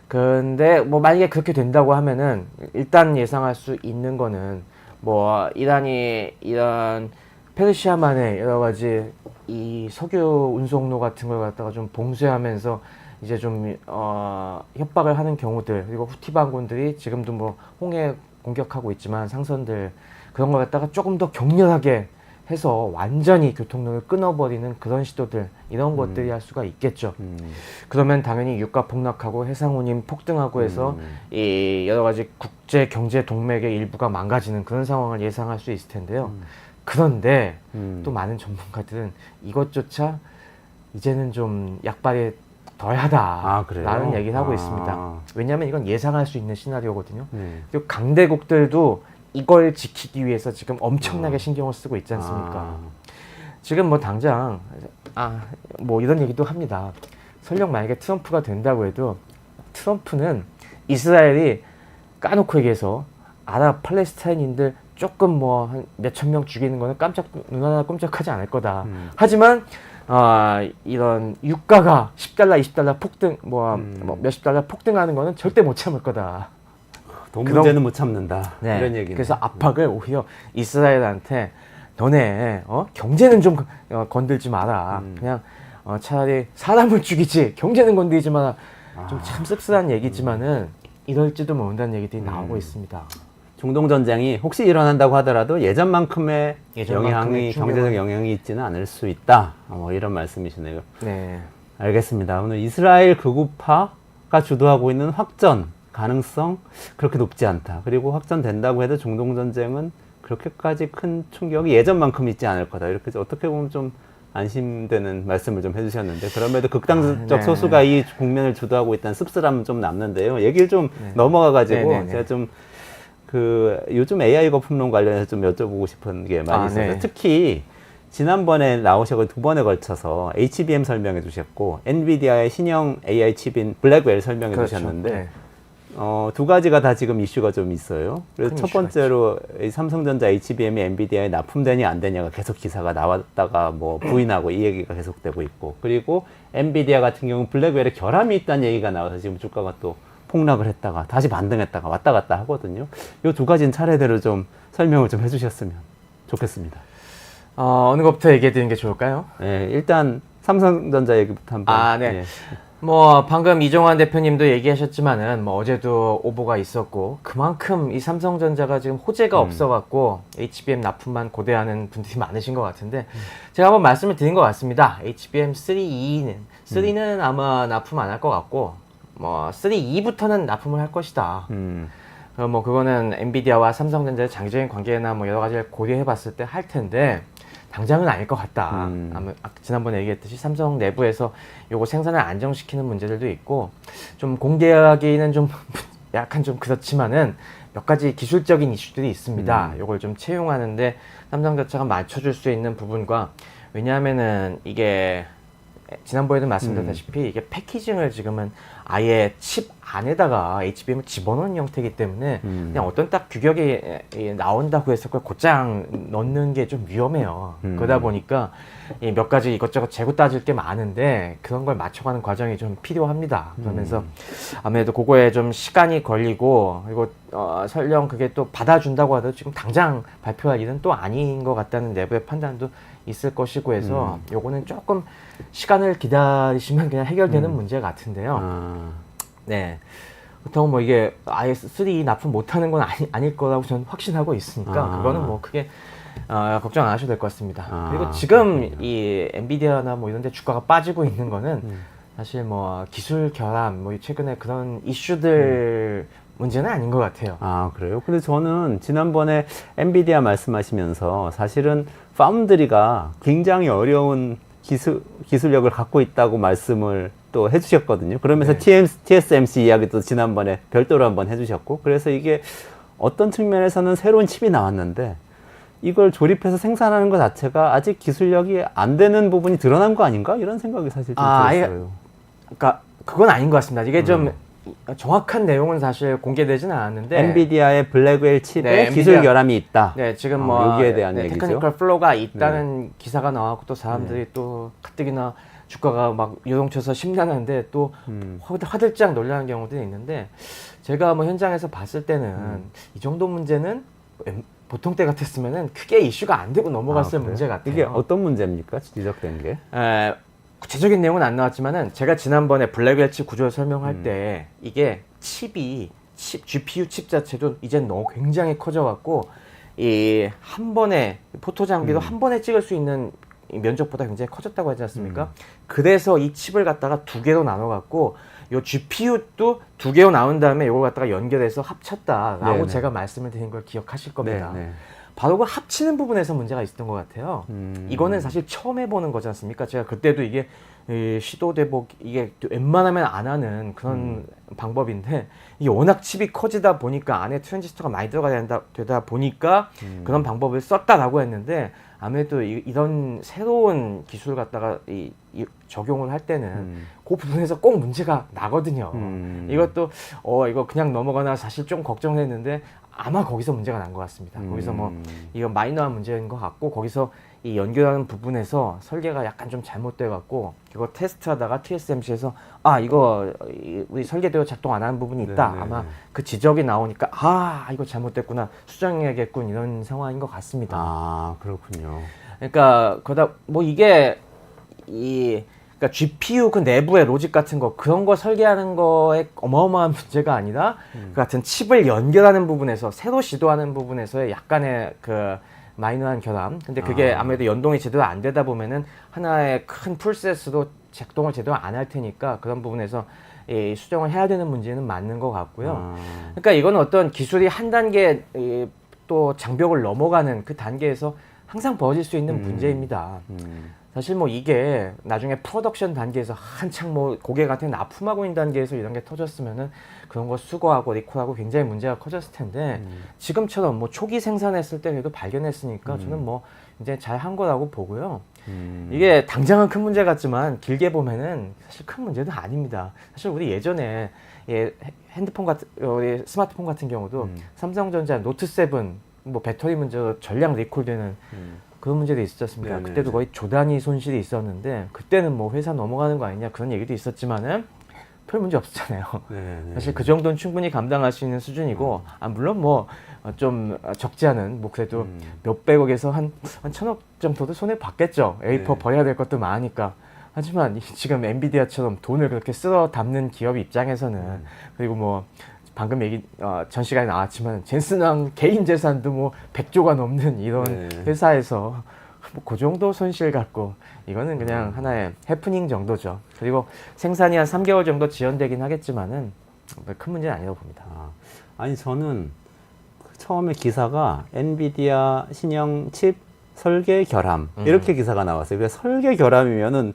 근데 뭐 만약에 그렇게 된다고 하면은 일단 예상할 수 있는 거는 뭐 이란이 이런 페르시아만의 여러 가지 이 석유 운송로 같은 걸 갖다가 좀 봉쇄하면서 이제 좀 협박을 하는 경우들 그리고 후티 반군들이 지금도 뭐 홍해 공격하고 있지만 상선들 그런 걸 갖다가 조금 더 격렬하게 해서 완전히 교통로를 끊어버리는 그런 시도들 이런 것들이 할 수가 있겠죠. 그러면 당연히 유가 폭락하고 해상운임 폭등하고 해서 이 여러 가지 국제 경제 동맥의 일부가 망가지는 그런 상황을 예상할 수 있을 텐데요. 그런데 또 많은 전문가들은 이것조차 이제는 좀 약발이 덜하다라는 얘기를 하고 있습니다. 왜냐하면 이건 예상할 수 있는 시나리오거든요. 그리고 강대국들도 이걸 지키기 위해서 지금 엄청나게 신경을 쓰고 있지 않습니까? 지금 뭐 당장 뭐 이런 얘기도 합니다. 설령 만약에 트럼프가 된다고 해도 트럼프는 이스라엘이 까놓고 얘기해서 아랍 팔레스타인인들 조금 뭐 한 몇천 명 죽이는 거는 눈 하나 꼼짝하지 않을 거다. 하지만 이런 유가가 10달러, 20달러 폭등 뭐 몇십 달러 폭등하는 거는 절대 못 참을 거다.
돈 문제는 못 참는다.
네.
이런 얘기네.
그래서 압박을 오히려 이스라엘한테 너네 경제는 좀 건들지 마라. 그냥 차라리 사람을 죽이지 경제는 건들지 마라. 좀 참 씁쓸한 얘기지만은 이럴지도 모른다는 얘기들이 나오고 있습니다.
중동 전쟁이 혹시 일어난다고 하더라도 예전만큼의
예전만큼의
경제적 영향이 있지는 않을 수 있다. 이런 말씀이시네요.
네.
알겠습니다. 오늘 이스라엘 극우파가 주도하고 있는 확전 가능성 그렇게 높지 않다. 그리고 확전된다고 해도 중동 전쟁은 그렇게까지 큰 충격이 예전만큼 있지 않을 거다. 이렇게 어떻게 보면 좀 안심되는 말씀을 좀 해주셨는데 그럼에도 극단적
네.
소수가 이 국면을 주도하고 있다는 씁쓸함은 좀 남는데요. 얘기를 좀 넘어가가지고
네, 네, 네.
제가 좀 요즘 AI 거품론 관련해서 좀 여쭤보고 싶은 게 많이 있어요.
네.
특히 지난번에 나오셔서 2번에 걸쳐서 HBM 설명해 주셨고 엔비디아의 신형 AI 칩인 블랙웰 설명해
그렇죠.
주셨는데
네.
두 가지가 다 지금 이슈가 좀 있어요. 그래서
큰
첫
이슈가
번째로 이 삼성전자 HBM이 엔비디아에 납품되냐 안 되냐가 계속 기사가 나왔다가 뭐 부인하고 이 얘기가 계속되고 있고 그리고 엔비디아 같은 경우 블랙웰에 결함이 있다는 얘기가 나와서 지금 주가가 또 폭락을 했다가 다시 반등했다가 왔다 갔다 하거든요. 이 두 가지는 차례대로 좀 설명을 좀 해주셨으면 좋겠습니다.
어느 것부터 얘기해 드리는 게 좋을까요?
네, 일단 삼성전자 얘기부터 한번.
네.
예.
뭐 방금 이종환 대표님도 얘기하셨지만은 뭐 어제도 오보가 있었고 그만큼 이 삼성전자가 지금 호재가 없어갖고 HBM 납품만 고대하는 분들이 많으신 것 같은데 제가 한번 말씀을 드린 것 같습니다. HBM3E는 아마 납품 안 할 것 같고 뭐 3E부터는 납품을 할 것이다. 뭐 그거는 엔비디아와 삼성전자의 장기적인 관계나 뭐 여러 가지를 고려해봤을 때 할 텐데. 당장은 아닐 것 같다. 아마 지난번에 얘기했듯이 삼성 내부에서 요거 생산을 안정시키는 문제들도 있고 좀 공개하기는 좀 약간 좀 그렇지만은 몇 가지 기술적인 이슈들이 있습니다. 요걸 좀 채용하는데 삼성전자가 맞춰줄 수 있는 부분과 왜냐하면은 이게 지난번에도 말씀드렸다시피 이게 패키징을 지금은 아예 칩 안에다가 HBM을 집어넣는 형태이기 때문에 그냥 어떤 딱 규격이 나온다고 해서 그걸 곧장 넣는 게 좀 위험해요. 그러다 보니까 몇 가지 이것저것 재고 따질 게 많은데 그런 걸 맞춰가는 과정이 좀 필요합니다. 그러면서 아무래도 그거에 좀 시간이 걸리고 그리고 설령 그게 또 받아준다고 하더라도 지금 당장 발표할 일은 또 아닌 것 같다는 내부의 판단도 있을 것이고 해서 요거는 조금 시간을 기다리시면 그냥 해결되는 문제 같은데요. 네. 보통 뭐 이게 아예 3 납품 못하는 건 아닐 거라고 저는 확신하고 있으니까 그거는 뭐 크게 걱정 안 하셔도 될 것 같습니다. 그리고 지금 이 엔비디아나 뭐 이런 데 주가가 빠지고 있는 거는 사실 뭐 기술 결함, 뭐 최근에 그런 이슈들 문제는 아닌 것 같아요.
그래요? 근데 저는 지난번에 엔비디아 말씀하시면서 사실은 파운드리가 굉장히 어려운 기술력을 갖고 있다고 말씀을 또 해주셨거든요. 그러면서 TSMC 이야기도 지난번에 별도로 한번 해주셨고, 그래서 이게 어떤 측면에서는 새로운 칩이 나왔는데 이걸 조립해서 생산하는 것 자체가 아직 기술력이 안 되는 부분이 드러난 거 아닌가? 이런 생각이 사실 좀 들었어요.
그러니까 그건 아닌 것 같습니다. 이게 좀 정확한 내용은 사실 공개되지는 않았는데
엔비디아의 블랙웰 칩에
네,
기술
엔비디아-
결함이 있다.
네, 지금 뭐
여기에 대한 얘기죠.
테크니컬 플로우가 있다는 기사가 나왔고 또 사람들이 또 가뜩이나 주가가 막 요동쳐서 심란한데 또 화들짝 놀라는 경우들이 있는데 제가 뭐 현장에서 봤을 때는 이 정도 문제는 보통 때 같았으면은 크게 이슈가 안 되고 넘어갔을
그래요?
문제 같아요.
이게 어떤 문제입니까? 지적된 게?
구체적인 내용은 안 나왔지만은 제가 지난번에 블랙웰 칩 구조를 설명할 때 이게 GPU 칩 자체도 이제 너무 굉장히 커져갖고 이 한 번에 포토 장비도 한 번에 찍을 수 있는 이 면적보다 굉장히 커졌다고 하지 않습니까? 그래서 이 칩을 갖다가 두 개로 나눠갖고 요 GPU도 두 개로 나온 다음에 이걸 갖다가 연결해서 합쳤다라고
네네.
제가 말씀을 드린 걸 기억하실 겁니다.
네.
바로 그 합치는 부분에서 문제가 있었던 것 같아요. 이거는 사실 처음 해보는 거지 않습니까? 제가 그때도 이게 시도돼보 이게 웬만하면 안 하는 그런 방법인데 이게 워낙 칩이 커지다 보니까 안에 트랜지스터가 많이 되다 보니까 그런 방법을 썼다라고 했는데 아무래도 이런 새로운 기술을 갖다가 이 적용을 할 때는 그 부분에서 꼭 문제가 나거든요. 이것도 이거 그냥 넘어가나 사실 좀 걱정했는데 아마 거기서 문제가 난 것 같습니다. 거기서 뭐 이거 마이너한 문제인 것 같고 거기서 이 연결하는 부분에서 설계가 약간 좀 잘못돼 갖고 이거 테스트하다가 TSMC에서 이거 우리 설계대로 작동 안 하는 부분이 있다.
네네.
아마 그 지적이 나오니까 이거 잘못됐구나 수정해야겠군 이런 상황인 것 같습니다.
그렇군요.
그러니까 그러다 뭐 이게 그러니까 GPU 그 내부의 로직 같은 거 그런 거 설계하는 거에 어마어마한 문제가 아니라 그 같은 칩을 연결하는 부분에서 새로 시도하는 부분에서의 약간의 그 마이너한 결함. 근데 그게 아무래도 연동이 제대로 안 되다 보면은 하나의 큰 풀셋으로 작동을 제대로 안 할 테니까 그런 부분에서 이 수정을 해야 되는 문제는 맞는 것 같고요. 그러니까 이건 어떤 기술이 한 단계 또 장벽을 넘어가는 그 단계에서 항상 벌어질 수 있는 문제입니다. 사실 뭐 이게 나중에 프로덕션 단계에서 한창 뭐 고객한테 납품하고 있는 단계에서 이런 게 터졌으면은 그런 거 수거하고 리콜하고 굉장히 문제가 커졌을 텐데 지금처럼 뭐 초기 생산했을 때 그래도 발견했으니까 저는 뭐 이제 잘 한 거라고 보고요. 이게 당장은 큰 문제 같지만 길게 보면은 사실 큰 문제도 아닙니다. 사실 우리 예전에 핸드폰 같은 우리 스마트폰 같은 경우도 삼성전자 노트 7 뭐 배터리 문제로 전량 리콜되는 그런 문제도 있었지 않습니까?
네네.
그때도 거의 조 단위 손실이 있었는데 그때는 뭐 회사 넘어가는 거 아니냐 그런 얘기도 있었지만은 별 문제 없었잖아요.
네네.
사실 그 정도는 충분히 감당할 수 있는 수준이고 물론 뭐 좀 적지 않은 뭐 그래도 몇백억에서 한 천억 정도도 손해 봤겠죠. A4
네.
버려야 될 것도 많으니까. 하지만 지금 엔비디아처럼 돈을 그렇게 쓸어 담는 기업 입장에서는 그리고 뭐 방금 얘기 전 시간에 나왔지만 젠슨왕 개인 재산도 뭐 100조가 넘는 이런
네.
회사에서 뭐 그 정도 손실 갖고 이거는 그냥 하나의 해프닝 정도죠. 그리고 생산이 한 3개월 정도 지연되긴 하겠지만은 큰 문제는 아니라고 봅니다.
아니 저는 처음에 기사가 엔비디아 신형 칩 설계 결함 이렇게 기사가 나왔어요. 그래서 설계 결함이면은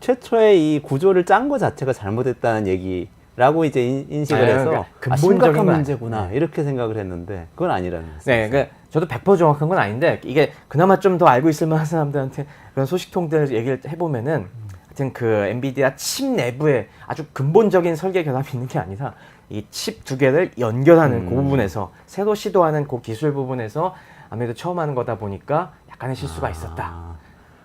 최초의 이 구조를 짠 거 자체가 잘못했다는 얘기라고 이제 인식을 해서
그러니까
심각한
근본적인 건
문제구나 이렇게 생각을 했는데 그건 아니라는 말씀.
네, 그러니까 저도 100% 정확한 건 아닌데 이게 그나마 좀 더 알고 있을 만한 사람들한테 그런 소식통들 얘기를 해보면은 하여튼 그 엔비디아 칩 내부에 아주 근본적인 설계 결함이 있는 게 아니라 이 칩 두 개를 연결하는 그 부분에서 새로 시도하는 그 기술 부분에서 아무래도 처음 하는 거다 보니까 약간의 실수가 있었다.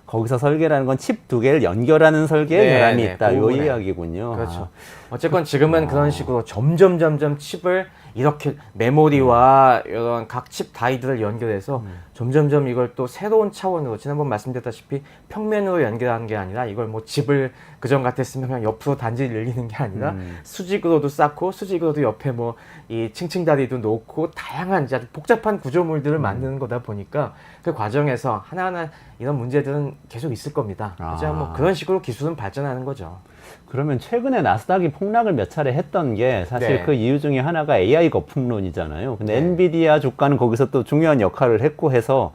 거기서 설계라는 건 칩 두 개를 연결하는 설계에
네,
결함이
네,
있다.
그
요
부분에.
이야기군요.
그렇죠. 어쨌건 지금은 그런 식으로 점점 칩을 이렇게 메모리와 이런 각 칩 다이들을 연결해서 점점 이걸 또 새로운 차원으로 지난번 말씀드렸다시피 평면으로 연결하는 게 아니라 이걸 뭐 집을 그전 같았으면 그냥 옆으로 단지를 늘리는 게 아니라 수직으로도 쌓고 수직으로도 옆에 뭐 이 층층 다리도 놓고 다양한 아주 복잡한 구조물들을 만드는 거다 보니까 그 과정에서 하나하나 이런 문제들은 계속 있을 겁니다. 하지만 뭐 그런 식으로 기술은 발전하는 거죠.
그러면 최근에 나스닥이 폭락을 몇 차례 했던 게 사실
네.
그 이유 중에 하나가 AI 거품론이잖아요. 근데 엔비디아 주가는 거기서 또 중요한 역할을 했고 해서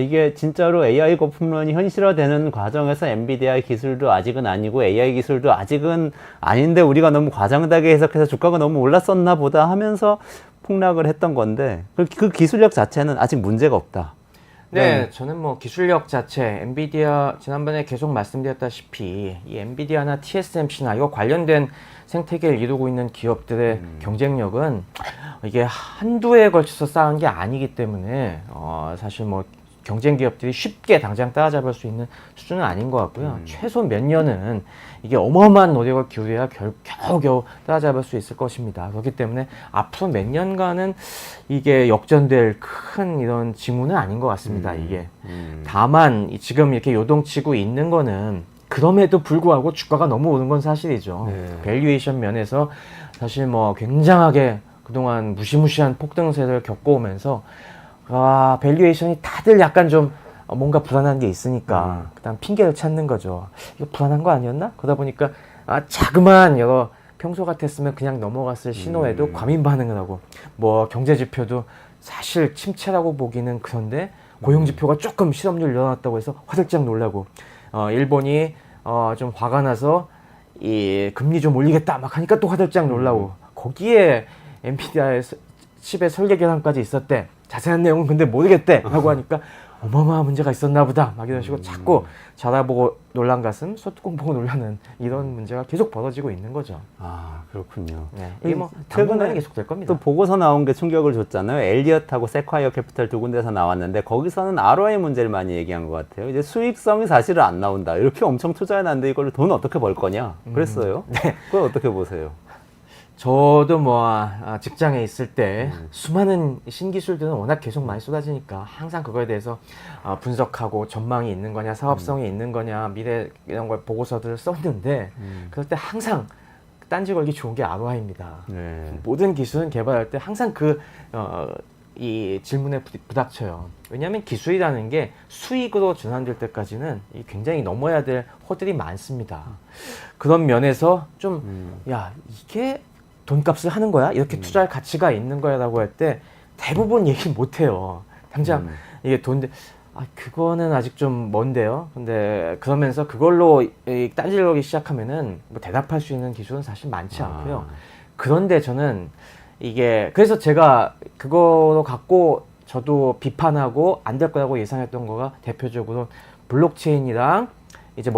이게 진짜로 AI 거품론이 현실화되는 과정에서 엔비디아의 기술도 아직은 아니고 AI 기술도 아직은 아닌데 우리가 너무 과장되게 해석해서 주가가 너무 올랐었나 보다 하면서 폭락을 했던 건데 그 기술력 자체는 아직 문제가 없다.
네, 저는 뭐 기술력 자체, 엔비디아 지난번에 계속 말씀드렸다시피 이 엔비디아나 TSMC나 이거 관련된 생태계를 이루고 있는 기업들의 경쟁력은 이게 한두 해에 걸쳐서 쌓은 게 아니기 때문에 사실 뭐 경쟁 기업들이 쉽게 당장 따라잡을 수 있는 수준은 아닌 것 같고요. 최소 몇 년은 이게 어마어마한 노력을 기울여야 겨우겨우 따라잡을 수 있을 것입니다. 그렇기 때문에 앞으로 몇 년간은 이게 역전될 큰 이런 징후는 아닌 것 같습니다. 이게 다만 지금 이렇게 요동치고 있는 거는 그럼에도 불구하고 주가가 너무 오른 건 사실이죠. 밸류에이션 면에서 사실 뭐 굉장하게 그동안 무시무시한 폭등세를 겪어오면서 밸류에이션이 다들 약간 좀 뭔가 불안한 게 있으니까 그다음 핑계를 찾는 거죠. 이거 불안한 거 아니었나? 그러다 보니까 자그마한 여러 평소 같았으면 그냥 넘어갔을 신호에도 과민 반응을 하고 뭐 경제 지표도 사실 침체라고 보기는 그런데 고용 지표가 조금 실업률 늘어났다고 해서 화들짝 놀라고 일본이 좀 화가 나서 이 금리 좀 올리겠다 막 하니까 또 화들짝 놀라고 거기에 엔비디아의 칩의 설계 결함까지 있었대. 자세한 내용은 근데 모르겠대 라고 하니까 어마어마한 문제가 있었나 보다 막 이런 식으로 자꾸 자라보고 놀란 가슴 소뚜껑 보고 놀라는 이런 문제가 계속 벌어지고 있는 거죠.
그렇군요.
네. 이게 뭐 당분간은 계속 될 겁니다.
또 보고서 나온 게 충격을 줬잖아요. 엘리엇하고 세콰이어 캐피탈 두 군데서 나왔는데 거기서는 ROI 문제를 많이 얘기한 것 같아요. 이제 수익성이 사실은 안 나온다. 이렇게 엄청 투자해놨는데 이걸로 돈 어떻게 벌 거냐? 그랬어요. 그걸 어떻게 보세요?
저도 뭐 직장에 있을 때 수많은 신기술들은 워낙 계속 많이 쏟아지니까 항상 그거에 대해서 분석하고 전망이 있는 거냐, 사업성이 있는 거냐, 미래 이런 걸 보고서들을 썼는데 그럴 때 항상 딴지 걸기 좋은 게 ROI입니다.
네.
모든 기술은 개발할 때 항상 이 질문에 부닥쳐요. 왜냐하면 기술이라는 게 수익으로 전환될 때까지는 굉장히 넘어야 될 허들이 많습니다. 그런 면에서 좀, 야, 이게 돈값을 하는 거야? 이렇게 투자할 가치가 있는 거야? 라고 할 때 대부분 얘기 못 해요. 당장 이게 그거는 아직 좀 먼데요. 근데 그러면서 그걸로 딴지를 걸기 시작하면은 뭐 대답할 수 있는 기술은 사실 많지 않고요. 그런데 저는 그래서 제가 그거로 갖고 저도 비판하고 안 될 거라고 예상했던 거가 대표적으로 블록체인이랑 이제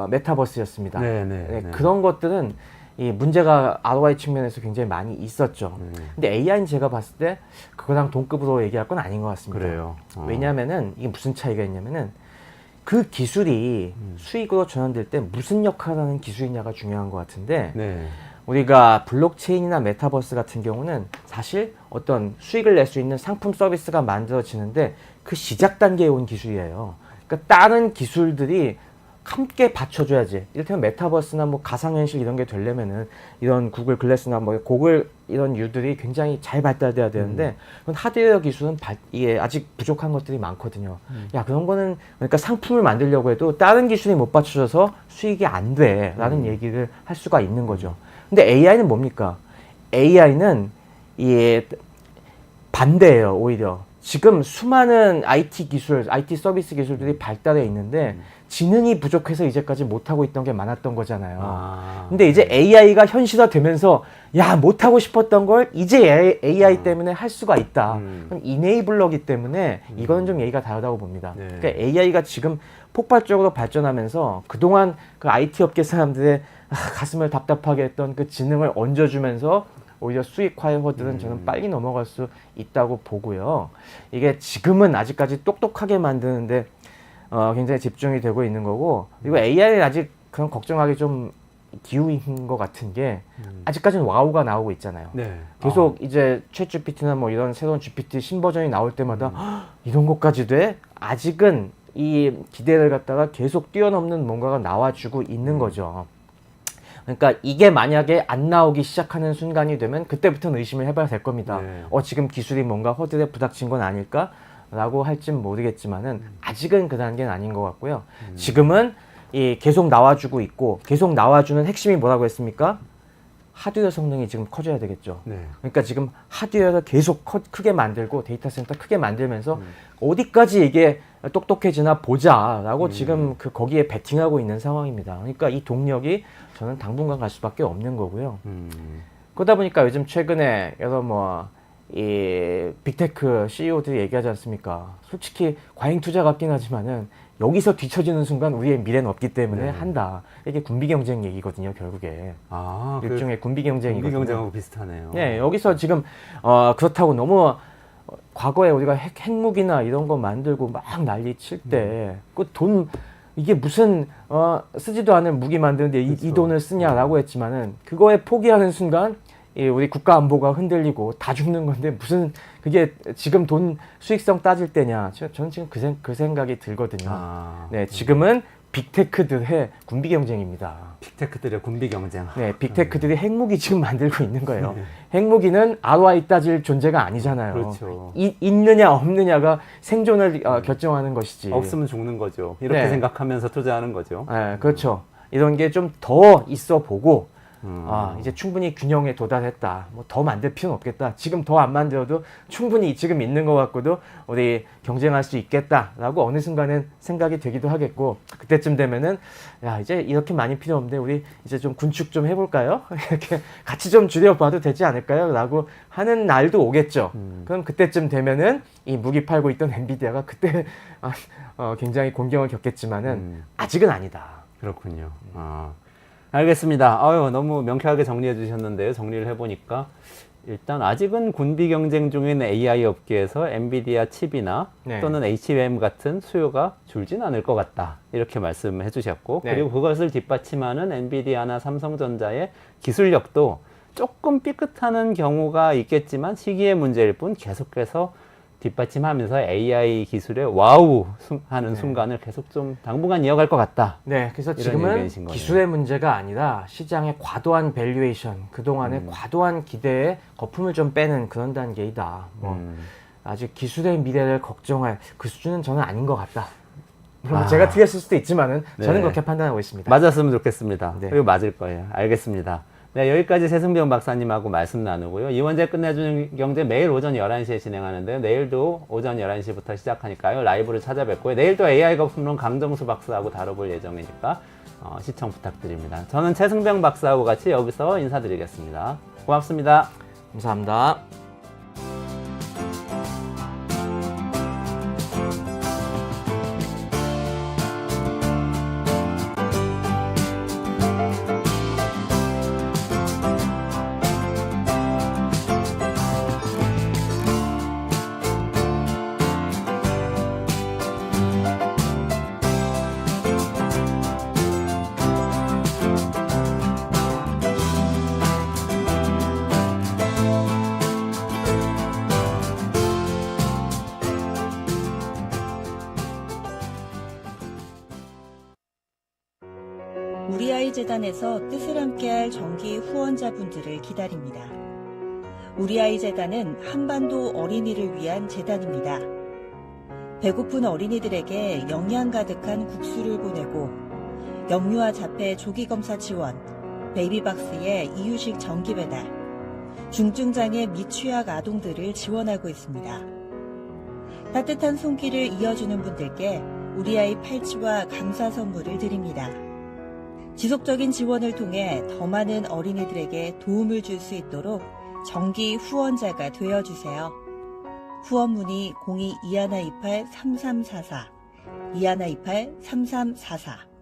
메타버스였습니다.
네.
그런 것들은 이 문제가 ROI 측면에서 굉장히 많이 있었죠. 근데 AI는 제가 봤을 때 그거랑 동급으로 얘기할 건 아닌 것 같습니다.
그래요.
왜냐면은 이게 무슨 차이가 있냐면은 그 기술이 수익으로 전환될 때 무슨 역할을 하는 기술이냐가 중요한 것 같은데
네.
우리가 블록체인이나 메타버스 같은 경우는 사실 어떤 수익을 낼 수 있는 상품 서비스가 만들어지는데 그 시작 단계에 온 기술이에요. 그러니까 다른 기술들이 함께 받쳐줘야지. 이를테면 메타버스나 뭐 가상현실 이런 게 되려면은 이런 구글 글래스나 뭐 고글 이런 유들이 굉장히 잘 발달돼야 되는데 그건 하드웨어 기술은 이게 아직 부족한 것들이 많거든요. 야, 그런 거는 그러니까 상품을 만들려고 해도 다른 기술이 못 받쳐줘서 수익이 안 돼라는 얘기를 할 수가 있는 거죠. 근데 AI는 뭡니까? AI는 반대예요, 오히려. 지금 수많은 IT 기술, IT 서비스 기술들이 발달해 있는데 지능이 부족해서 이제까지 못하고 있던 게 많았던 거잖아요. 근데 이제 AI가 현실화되면서 야, 못하고 싶었던 걸 이제 AI 때문에 할 수가 있다. 그럼 이네이블러기 때문에 이거는 좀 얘기가 다르다고 봅니다.
네.
그러니까 AI가 지금 폭발적으로 발전하면서 그동안 그 IT 업계 사람들의 가슴을 답답하게 했던 그 지능을 얹어주면서 오히려 수익화의 허들은 저는 빨리 넘어갈 수 있다고 보고요. 이게 지금은 아직까지 똑똑하게 만드는데 굉장히 집중이 되고 있는 거고, 그리고 AI는 아직 그런 걱정하기 좀 기우인 것 같은 게 아직까지는 와우가 나오고 있잖아요.
네.
계속 이제 챗 GPT나 뭐 이런 새로운 GPT 신버전이 나올 때마다 이런 것까지 돼? 아직은 이 기대를 갖다가 계속 뛰어넘는 뭔가가 나와주고 있는 거죠. 그러니까 이게 만약에 안 나오기 시작하는 순간이 되면 그때부터는 의심을 해봐야 될 겁니다.
네.
지금 기술이 뭔가 허들에 부닥친 건 아닐까? 라고 할진 모르겠지만은 아직은 그 단계는 아닌 것 같고요. 지금은 계속 나와주고 있고 계속 나와주는 핵심이 뭐라고 했습니까? 하드웨어 성능이 지금 커져야 되겠죠.
네.
그러니까 지금 하드웨어를 계속 크게 만들고 데이터 센터 크게 만들면서 어디까지 이게 똑똑해지나 보자라고 지금 거기에 베팅하고 있는 상황입니다. 그러니까 이 동력이 저는 당분간 갈 수밖에 없는 거고요. 그러다 보니까 요즘 최근에 여러 이 빅테크 CEO들이 얘기하지 않습니까? 솔직히 과잉 투자 같긴 하지만은 여기서 뒤처지는 순간 우리의 미래는 없기 때문에 한다. 이게 군비 경쟁 얘기거든요, 결국에. 일종의 군비 경쟁이거든요.
군비 경쟁하고 비슷하네요.
네, 여기서 지금 그렇다고 너무 과거에 우리가 핵무기나 이런 거 만들고 막 난리 칠 때 그 돈 이게 무슨 쓰지도 않을 무기 만드는데 이 돈을 쓰냐라고 했지만은 그거에 포기하는 순간 우리 국가 안보가 흔들리고 다 죽는 건데 무슨 그게 지금 돈 수익성 따질 때냐? 저는 지금 그 생각이 들거든요. 네, 지금은 빅테크들의 군비 경쟁입니다.
빅테크들의 군비 경쟁.
네, 빅테크들이 핵무기 지금 만들고 있는 거예요. 핵무기는 ROI 따질 존재가 아니잖아요.
그렇죠.
있느냐 없느냐가 생존을 결정하는 것이지.
없으면 죽는 거죠. 이렇게
네.
생각하면서 투자하는 거죠.
네, 그렇죠. 이런 게 좀 더 있어 보고 이제 충분히 균형에 도달했다. 뭐 더 만들 필요는 없겠다. 지금 더 안 만들어도 충분히 지금 있는 것 같고도 우리 경쟁할 수 있겠다라고 어느 순간은 생각이 되기도 하겠고, 그때쯤 되면은 야, 이제 이렇게 많이 필요 없는데 우리 이제 좀 군축 좀 해볼까요? 이렇게 같이 좀 줄여봐도 되지 않을까요? 라고 하는 날도 오겠죠. 그럼 그때쯤 되면은 이 무기 팔고 있던 엔비디아가 그때 굉장히 곤경을 겪겠지만은 아직은 아니다.
그렇군요. 알겠습니다. 너무 명쾌하게 정리해 주셨는데요. 정리를 해보니까 일단 아직은 군비 경쟁 중인 AI 업계에서 엔비디아 칩이나
네.
또는 HBM 같은 수요가 줄진 않을 것 같다. 이렇게 말씀해 주셨고,
네.
그리고 그것을 뒷받침하는 엔비디아나 삼성전자의 기술력도 조금 삐끗하는 경우가 있겠지만 시기의 문제일 뿐 계속해서 뒷받침하면서 AI 기술에 와우 하는 순간을 계속 좀 당분간 이어갈 것 같다.
네, 그래서
이런
지금은
의견이신 거네요.
기술의 문제가 아니라 시장의 과도한 밸류에이션, 그동안의 과도한 기대에 거품을 좀 빼는 그런 단계이다. 뭐 아직 기술의 미래를 걱정할 그 수준은 저는 아닌 것 같다. 물론 제가 틀렸을 수도 있지만은 저는
네.
그렇게 판단하고 있습니다.
맞았으면 좋겠습니다.
네.
그리고 맞을 거예요. 알겠습니다. 네, 여기까지 세승병 박사님하고 말씀 나누고요. 이원재 끝내주는 경제 매일 오전 11시에 진행하는데요. 내일도 오전 11시부터 시작하니까요. 라이브를 찾아뵙고요. 내일 또 AI 거품론 강정수 박사하고 다뤄볼 예정이니까 시청 부탁드립니다. 저는 최승병 박사하고 같이 여기서 인사드리겠습니다. 고맙습니다.
감사합니다.
우리 아이 재단에서 뜻을 함께할 정기 후원자분들을 기다립니다. 우리 아이 재단은 한반도 어린이를 위한 재단입니다. 배고픈 어린이들에게 영양 가득한 국수를 보내고 영유아 자폐 조기 검사 지원, 베이비박스의 이유식 정기 배달, 중증장애 및 취약 아동들을 지원하고 있습니다. 따뜻한 손길을 이어주는 분들께 우리 아이 팔찌와 감사 선물을 드립니다. 지속적인 지원을 통해 더 많은 어린이들에게 도움을 줄 수 있도록 정기 후원자가 되어주세요. 후원 문의 02-2128-3344, 2128-3344